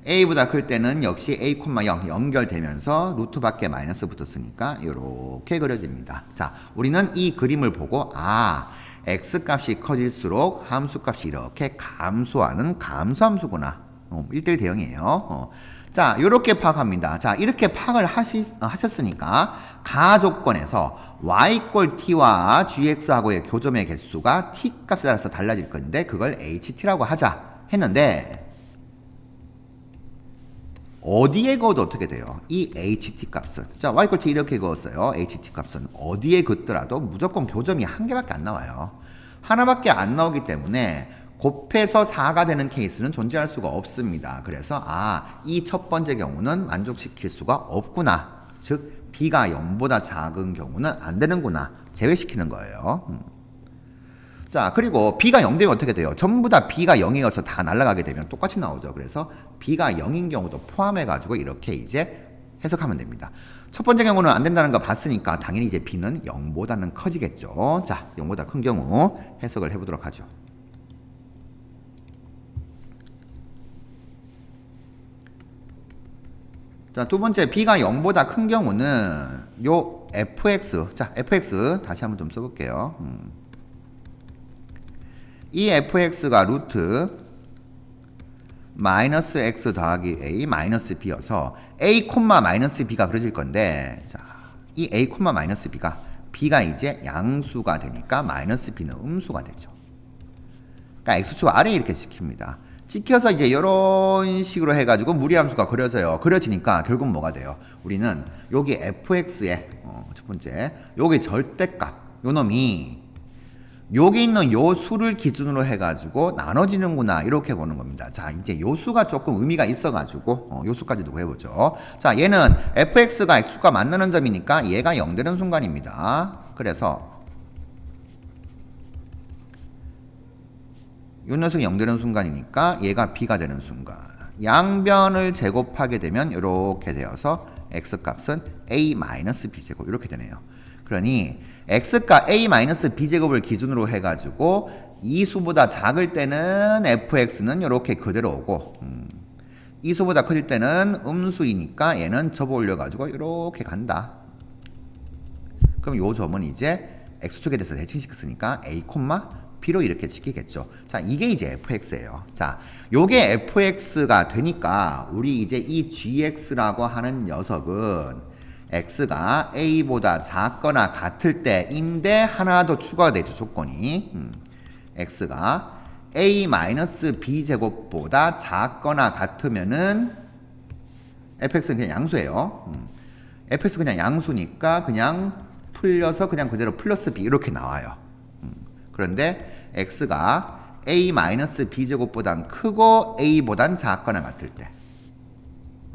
S1: a보다 클 때는 역시 a, 0 연결되면서 루트 밖에 마이너스 붙었으니까 요렇게 그려집니다. 자, 우리는 이 그림을 보고, 아, x 값이 커질수록 함수 값이 이렇게 감소하는 감소함수구나. 1대1 대응이에요. 자, 요렇게 파악합니다. 자, 이렇게 파악을 하셨으니까 가조건에서 y 꼴 t와 gx하고의 교점의 개수가 t 값에 따라서 달라질 건데 그걸 ht라고 하자 했는데 어디에 그어도 어떻게 돼요? 이 ht 값은, 자, y 꼴 t 이렇게 그었어요. ht 값은 어디에 긋더라도 무조건 교점이 한 개밖에 안 나와요. 하나밖에 안 나오기 때문에 곱해서 4가 되는 케이스는 존재할 수가 없습니다. 그래서 이 첫 번째 경우는 만족시킬 수가 없구나. 즉 b가 0보다 작은 경우는 안 되는구나. 제외시키는 거예요. 자, 그리고 b가 0 되면 어떻게 돼요? 전부 다 b가 0이어서 다 날아가게 되면 똑같이 나오죠. 그래서 b가 0인 경우도 포함해가지고 이렇게 이제 해석하면 됩니다. 첫 번째 경우는 안 된다는 거 봤으니까 당연히 이제 b는 0보다는 커지겠죠. 자, 0보다 큰 경우 해석을 해보도록 하죠. 자, 두 번째 b가 0보다 큰 경우는 요 fx, 자, fx 다시 한번 좀 써볼게요. 이 fx가 루트 마이너스 x 더하기 a 마이너스 b여서 a 콤마 마이너스 b가 그려질 건데, 자, 이 a 콤마 마이너스 b가 이제 양수가 되니까 마이너스 b는 음수가 되죠. 그러니까 x축 아래에 이렇게 찍힙니다. 찍혀서 이제 이런 식으로 해가지고 무리함수가 그려져요. 그려지니까 결국 뭐가 돼요? 우리는 여기 fx의 첫 번째 여기 절대값 요 놈이 여기 있는 요 수를 기준으로 해가지고 나눠지는구나 이렇게 보는 겁니다. 자, 이제 요 수가 조금 의미가 있어가지고 요 수까지도 구해보죠. 자, 얘는 fx가 x수가 만나는 점이니까 얘가 0 되는 순간입니다. 그래서 요 녀석이 0 되는 순간이니까 얘가 b가 되는 순간. 양변을 제곱하게 되면 이렇게 되어서 x값은 a-b제곱 이렇게 되네요. 그러니 x가 a-b제곱을 기준으로 해가지고 이 수보다 작을 때는 fx는 이렇게 그대로 오고 이 수보다 커질 때는 음수이니까 얘는 접어 올려가지고 이렇게 간다. 그럼 요 점은 이제 x축에 대해서 대칭시켰으니까 a, b로 이렇게 찍히겠죠. 자, 이게 이제 fx예요. 자, 요게 fx가 되니까 우리 이제 이 gx라고 하는 녀석은 x가 a보다 작거나 같을 때인데 하나 더 추가가 되죠. 조건이. x가 a-b제곱보다 작거나 같으면은 fx는 그냥 양수예요. fx 그냥 양수니까 그냥 풀려서 그냥 그대로 플러스 b 이렇게 나와요. 그런데 x가 a-b제곱보단 크고 a보단 작거나 같을 때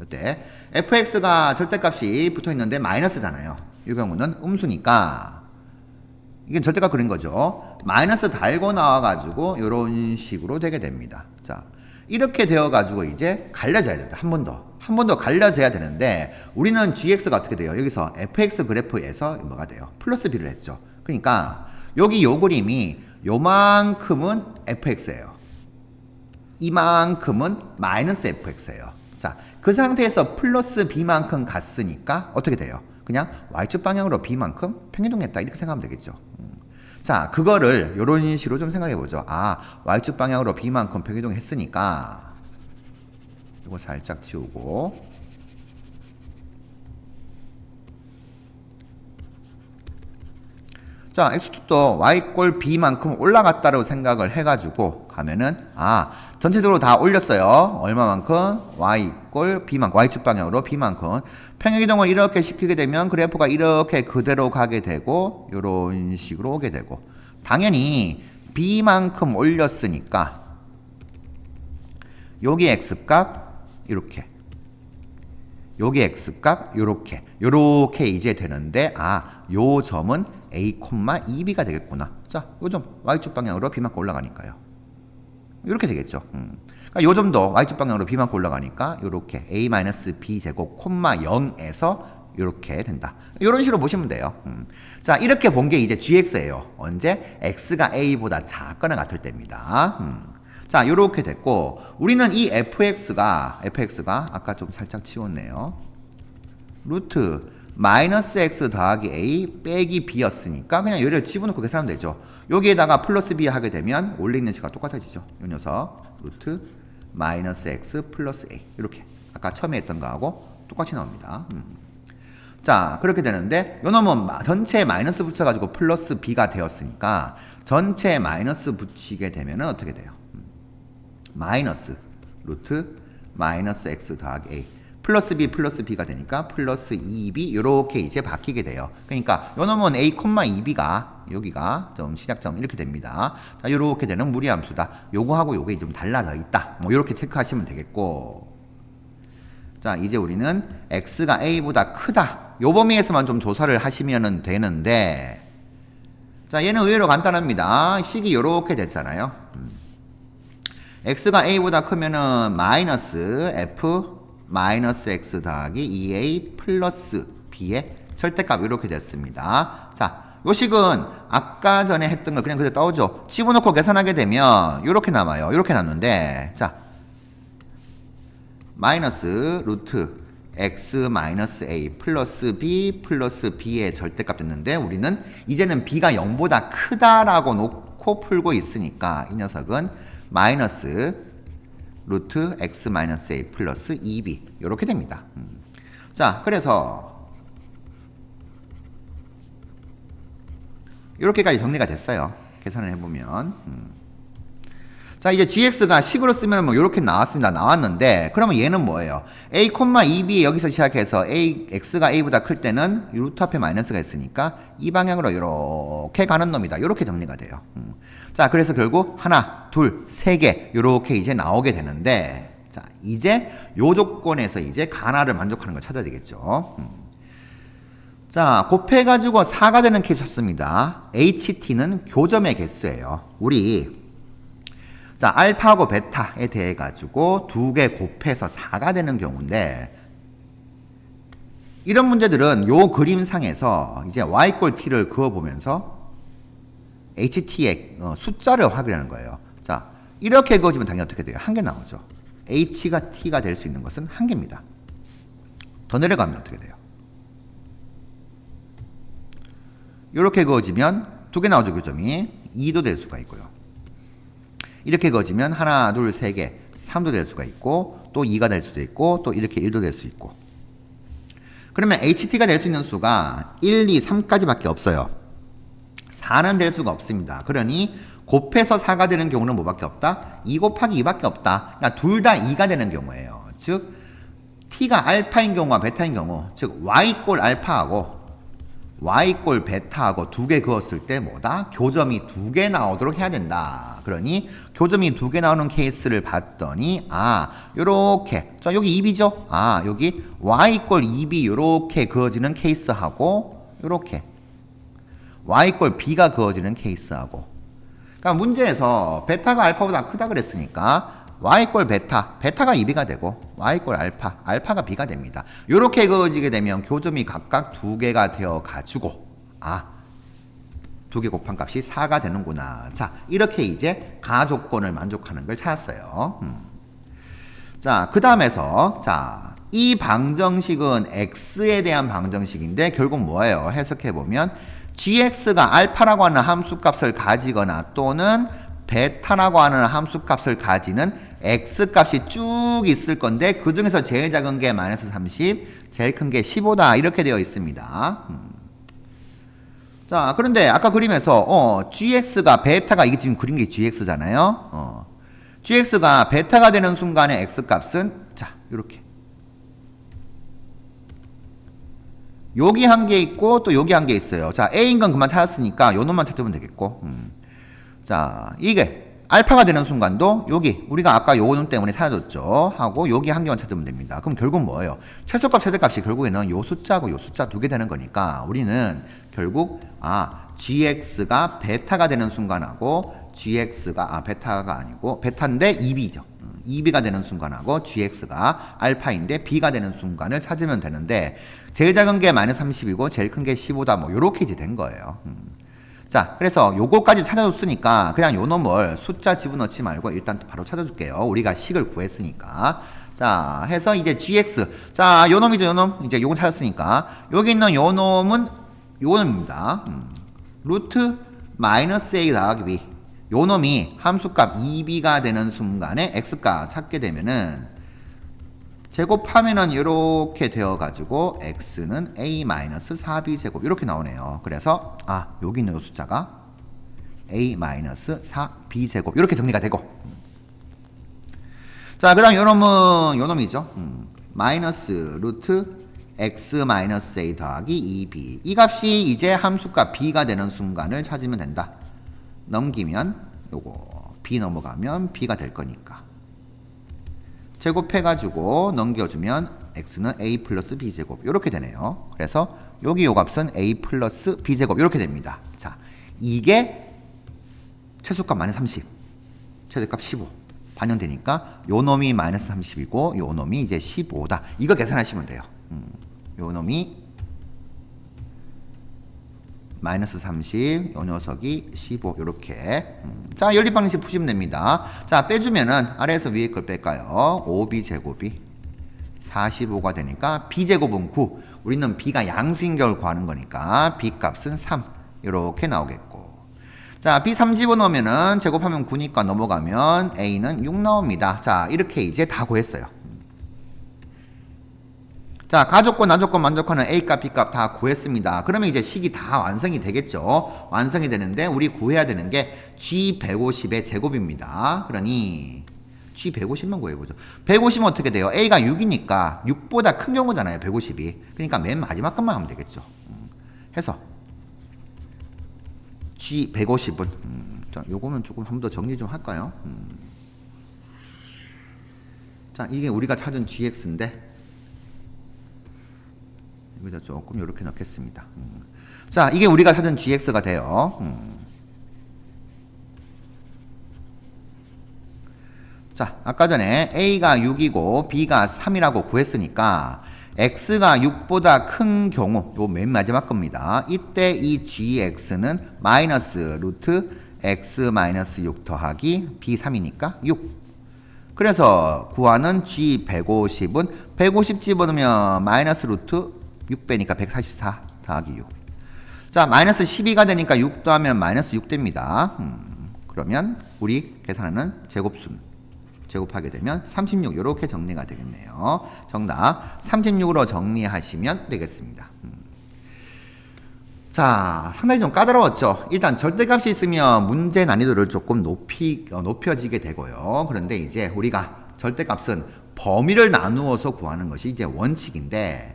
S1: 이때 fx가 절대값이 붙어있는데 마이너스잖아요. 이 경우는 음수니까 이게 절대값 그린 거죠. 마이너스 달고 나와가지고 이런 식으로 되게 됩니다. 자, 이렇게 되어가지고 이제 갈려져야 된다. 한 번 더 갈려져야 되는데 우리는 gx가 어떻게 돼요? 여기서 fx 그래프에서 뭐가 돼요? 플러스 b를 했죠. 그러니까 여기 요 그림이 요만큼은 fx예요. 이만큼은 마이너스 fx예요. 자, 그 상태에서 플러스 b만큼 갔으니까 어떻게 돼요? 그냥 y축 방향으로 b만큼 평이동했다 이렇게 생각하면 되겠죠. 자, 그거를 요런 식으로 좀 생각해 보죠. y축 방향으로 b만큼 평이동했으니까 이거 살짝 지우고 자, x축도 y꼴 b만큼 올라갔다고 생각을 해가지고 하면은 전체적으로 다 올렸어요. 얼마만큼? y 꼴 b만큼, y축 방향으로 b만큼. 평행이동을 이렇게 시키게 되면 그래프가 이렇게 그대로 가게 되고 요런 식으로 오게 되고, 당연히 b만큼 올렸으니까 여기 x값 이렇게, 여기 x값 요렇게 이제 되는데, 요 점은 a, 2b가 되겠구나. 자, 요 점 y축 방향으로 b만큼 올라가니까요. 이렇게 되겠죠. 그러니까 요 점도 y축 방향으로 b만큼 올라가니까 요렇게 a-b 제곱 0에서 요렇게 된다. 요런 식으로 보시면 돼요. 자, 이렇게 본 게 이제 gx예요. 언제? x가 a보다 작거나 같을 때입니다. 자, 요렇게 됐고, 우리는 이 fx가 아까 좀 살짝 치웠네요. 루트 마이너스 x 더하기 a 빼기 b였으니까 그냥 얘를 집어넣고 계산하면 되죠. 여기에다가 플러스 b 하게 되면 원래 있는 식과 똑같아지죠. 이 녀석 루트 마이너스 x 플러스 a, 이렇게 아까 처음에 했던 거하고 똑같이 나옵니다. 자, 그렇게 되는데 요 놈은 전체에 마이너스 붙여가지고 플러스 b가 되었으니까 전체에 마이너스 붙이게 되면은 어떻게 돼요? 마이너스 루트 마이너스 x 더하기 a 플러스 b가 되니까 플러스 2b 요렇게 이제 바뀌게 돼요. 그러니까 요 놈은 a, 2b가 여기가 좀 시작점 이렇게 됩니다. 자, 요렇게 되는 무리함수다. 요거하고 요게 좀 달라져 있다. 뭐 요렇게 체크하시면 되겠고. 자, 이제 우리는 x가 a보다 크다. 요 범위에서만 좀 조사를 하시면 되는데, 자, 얘는 의외로 간단합니다. 식이 요렇게 됐잖아요. x가 a보다 크면은 마이너스 f 마이너스 x 더하기 2a 플러스 b의 절대값 이렇게 됐습니다. 자, 요 식은 아까 전에 했던 거 그냥 그대로 떠오죠. 집어넣고 계산하게 되면 요렇게 남아요. 요렇게 남는데, 자, 마이너스 루트 x 마이너스 a 플러스 b의 절대값 됐는데, 우리는 이제는 b가 0보다 크다라고 놓고 풀고 있으니까 이 녀석은 마이너스 루트 x 마이너스 a 플러스 2b 이렇게 됩니다. 자, 그래서 이렇게까지 정리가 됐어요. 계산을 해보면. 자, 이제 gx가 식으로 쓰면 뭐 이렇게 나왔는데, 그러면 얘는 뭐예요? a, 2b 여기서 시작해서 x가 a보다 클 때는 루트 앞에 마이너스가 있으니까 이 방향으로 이렇게 가는 놈이다. 이렇게 정리가 돼요. 자, 그래서 결국 하나, 둘, 세 개 이렇게 이제 나오게 되는데, 자, 이제 요 조건에서 이제 가나를 만족하는 걸 찾아야 되겠죠. 자, 곱해가지고 4가 되는 케이스 쳤습니다. HT는 교점의 개수예요. 우리 자, 알파하고 베타에 대해 가지고 두 개 곱해서 4가 되는 경우인데, 이런 문제들은 요 그림상에서 이제 y꼴 t를 그어보면서 HT의 숫자를 확인하는 거예요. 자, 이렇게 그어지면 당연히 어떻게 돼요? 한 개 나오죠. H가 T가 될 수 있는 것은 한 개입니다. 더 내려가면 어떻게 돼요? 이렇게 그어지면 두 개 나오죠, 교점이. 2도 될 수가 있고요. 이렇게 그어지면 하나, 둘, 세 개, 3도 될 수가 있고, 또 2가 될 수도 있고, 또 이렇게 1도 될 수 있고. 그러면 HT가 될 수 있는 수가 1, 2, 3까지밖에 없어요. 4는 될 수가 없습니다. 그러니 곱해서 4가 되는 경우는 뭐밖에 없다? 2 곱하기 2밖에 없다. 그러니까 둘 다 2가 되는 경우예요. 즉 t가 알파인 경우와 베타인 경우, 즉 y꼴 알파하고 y꼴 베타하고 두 개 그었을 때 뭐다? 교점이 두 개 나오도록 해야 된다. 그러니 교점이 두 개 나오는 케이스를 봤더니 요렇게, 자, 여기 2b죠? 여기 y꼴 2b 요렇게 그어지는 케이스하고 요렇게 y꼴 b가 그어지는 케이스하고, 그러니까 문제에서 베타가 알파보다 크다 그랬으니까 y꼴 베타가 2b가 되고 y꼴 알파가 b가 됩니다. 요렇게 그어지게 되면 교점이 각각 두 개가 되어 가지고 두 개 곱한 값이 4가 되는구나. 자, 이렇게 이제 가조건을 만족하는 걸 찾았어요. 자, 그 다음에서 자, 이 방정식은 x에 대한 방정식인데 결국 뭐예요? 해석해보면 gx가 알파라고 하는 함수값을 가지거나 또는 베타라고 하는 함수값을 가지는 x값이 쭉 있을 건데, 그 중에서 제일 작은 게 마이너스 30, 제일 큰 게 15다 이렇게 되어 있습니다. 자, 그런데 아까 그림에서 gx가 베타가 이게 지금 그린 게 gx잖아요. gx가 베타가 되는 순간의 x값은 자, 요렇게 여기 한 개 있고 또 여기 한 개 있어요. 자, a인 건 그만 찾았으니까 요 놈만 찾으면 되겠고. 자, 이게 알파가 되는 순간도 여기 우리가 아까 요 놈 때문에 찾아줬죠. 하고 여기 한 개만 찾으면 됩니다. 그럼 결국 뭐예요? 최소값 최대값이 결국에는 요 숫자하고 요 숫자 두 개 되는 거니까 우리는 결국 gx가 베타가 되는 순간하고 gx가 베타가 아니고 베타인데 2b죠. 2b가 되는 순간하고 gx가 알파인데 b가 되는 순간을 찾으면 되는데 제일 작은 게 마이너스 30이고 제일 큰 게 15다 뭐 요렇게 이제 된 거예요. 자, 그래서 요거까지 찾아줬으니까 그냥 요 놈을 숫자 집어넣지 말고 일단 바로 찾아줄게요. 우리가 식을 구했으니까. 자, 해서 이제 gx. 자, 요 놈이죠, 요 놈. 이제 요건 찾았으니까. 여기 있는 요 놈은 요 놈입니다. 루트 마이너스 a 더하기 b. 요 놈이 함수값 2b가 되는 순간에 x값 찾게 되면은 제곱하면은 이렇게 되어가지고 x는 a-4b 제곱 이렇게 나오네요. 그래서 여기 있는 요 숫자가 a-4b 제곱 이렇게 정리가 되고 자, 그 다음 요 놈이죠. 마이너스 루트 x-a 더하기 2b 이 값이 이제 함수값 b가 되는 순간을 찾으면 된다. 넘기면 요거 b 넘어가면 b가 될 거니까 제곱해가지고 넘겨주면 x는 a 플러스 b 제곱 이렇게 되네요. 그래서 여기 요 값은 a 플러스 b 제곱 이렇게 됩니다. 자, 이게 최소값 마이너스 30 최대값 15 반영되니까 요 놈이 마이너스 30이고 요 놈이 이제 15다. 이거 계산하시면 돼요. 요 놈이 마이너스 30, 요 녀석이 15 요렇게. 자, 연립방식 푸시면 됩니다. 자, 빼주면은 아래에서 위에 걸 뺄까요? 5b 제곱이 45가 되니까 b제곱은 9. 우리는 b가 양수인 걸 구하는 거니까 b 값은 3 요렇게 나오겠고. 자, b 3 집어넣으면은 제곱하면 9니까 넘어가면 a는 6 나옵니다. 자, 이렇게 이제 다 구했어요. 자, 가족권, 나족권 만족하는 A값, B값 다 구했습니다. 그러면 이제 식이 다 완성이 되겠죠. 완성이 되는데 우리 구해야 되는 게 G150의 제곱입니다. 그러니 G150만 구해보죠. 150은 어떻게 돼요? A가 6이니까 6보다 큰 경우잖아요. 150이. 그러니까 맨 마지막 것만 하면 되겠죠. 해서 G150은 자, 요거는 조금 한 번 더 정리 좀 할까요? 자, 이게 우리가 찾은 GX인데 여기다 조금 이렇게 넣겠습니다. 자, 이게 우리가 찾은 gx가 돼요. 자, 아까 전에 a가 6이고 b가 3이라고 구했으니까 x가 6보다 큰 경우 요 맨 마지막 겁니다. 이때 이 gx는 마이너스 루트 x 마이너스 6 더하기 b 3이니까 6. 그래서 구하는 G150은 150 집어넣으면 마이너스 루트 6배니까 144 더하기 6. 자, 마이너스 12가 되니까 6 더하면 마이너스 6 됩니다. 그러면 우리 계산하는 제곱순 제곱하게 되면 36 이렇게 정리가 되겠네요. 정답 36으로 정리하시면 되겠습니다. 자, 상당히 좀 까다로웠죠. 일단 절대값이 있으면 문제 난이도를 조금 높여지게 되고요. 그런데 이제 우리가 절대값은 범위를 나누어서 구하는 것이 이제 원칙인데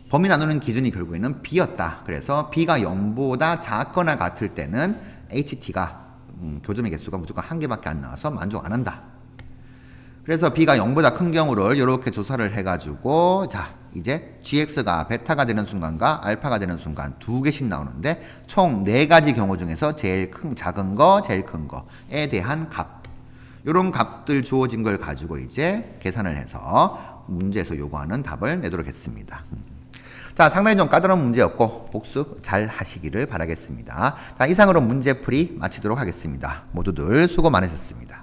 S1: 범위 나누는 기준이 결국에는 b였다. 그래서 b가 0보다 작거나 같을 때는 ht가 교점의 개수가 무조건 한 개밖에 안 나와서 만족 안 한다. 그래서 b가 0보다 큰 경우를 이렇게 조사를 해가지고 자, 이제 gx가 베타가 되는 순간과 알파가 되는 순간 두 개씩 나오는데 총 4가지 경우 중에서 제일 작은 거, 제일 큰 거에 대한 값. 이런 값들 주어진 걸 가지고 이제 계산을 해서 문제에서 요구하는 답을 내도록 했습니다. 자, 상당히 좀 까다로운 문제였고 복습 잘 하시기를 바라겠습니다. 자, 이상으로 문제풀이 마치도록 하겠습니다. 모두들 수고 많으셨습니다.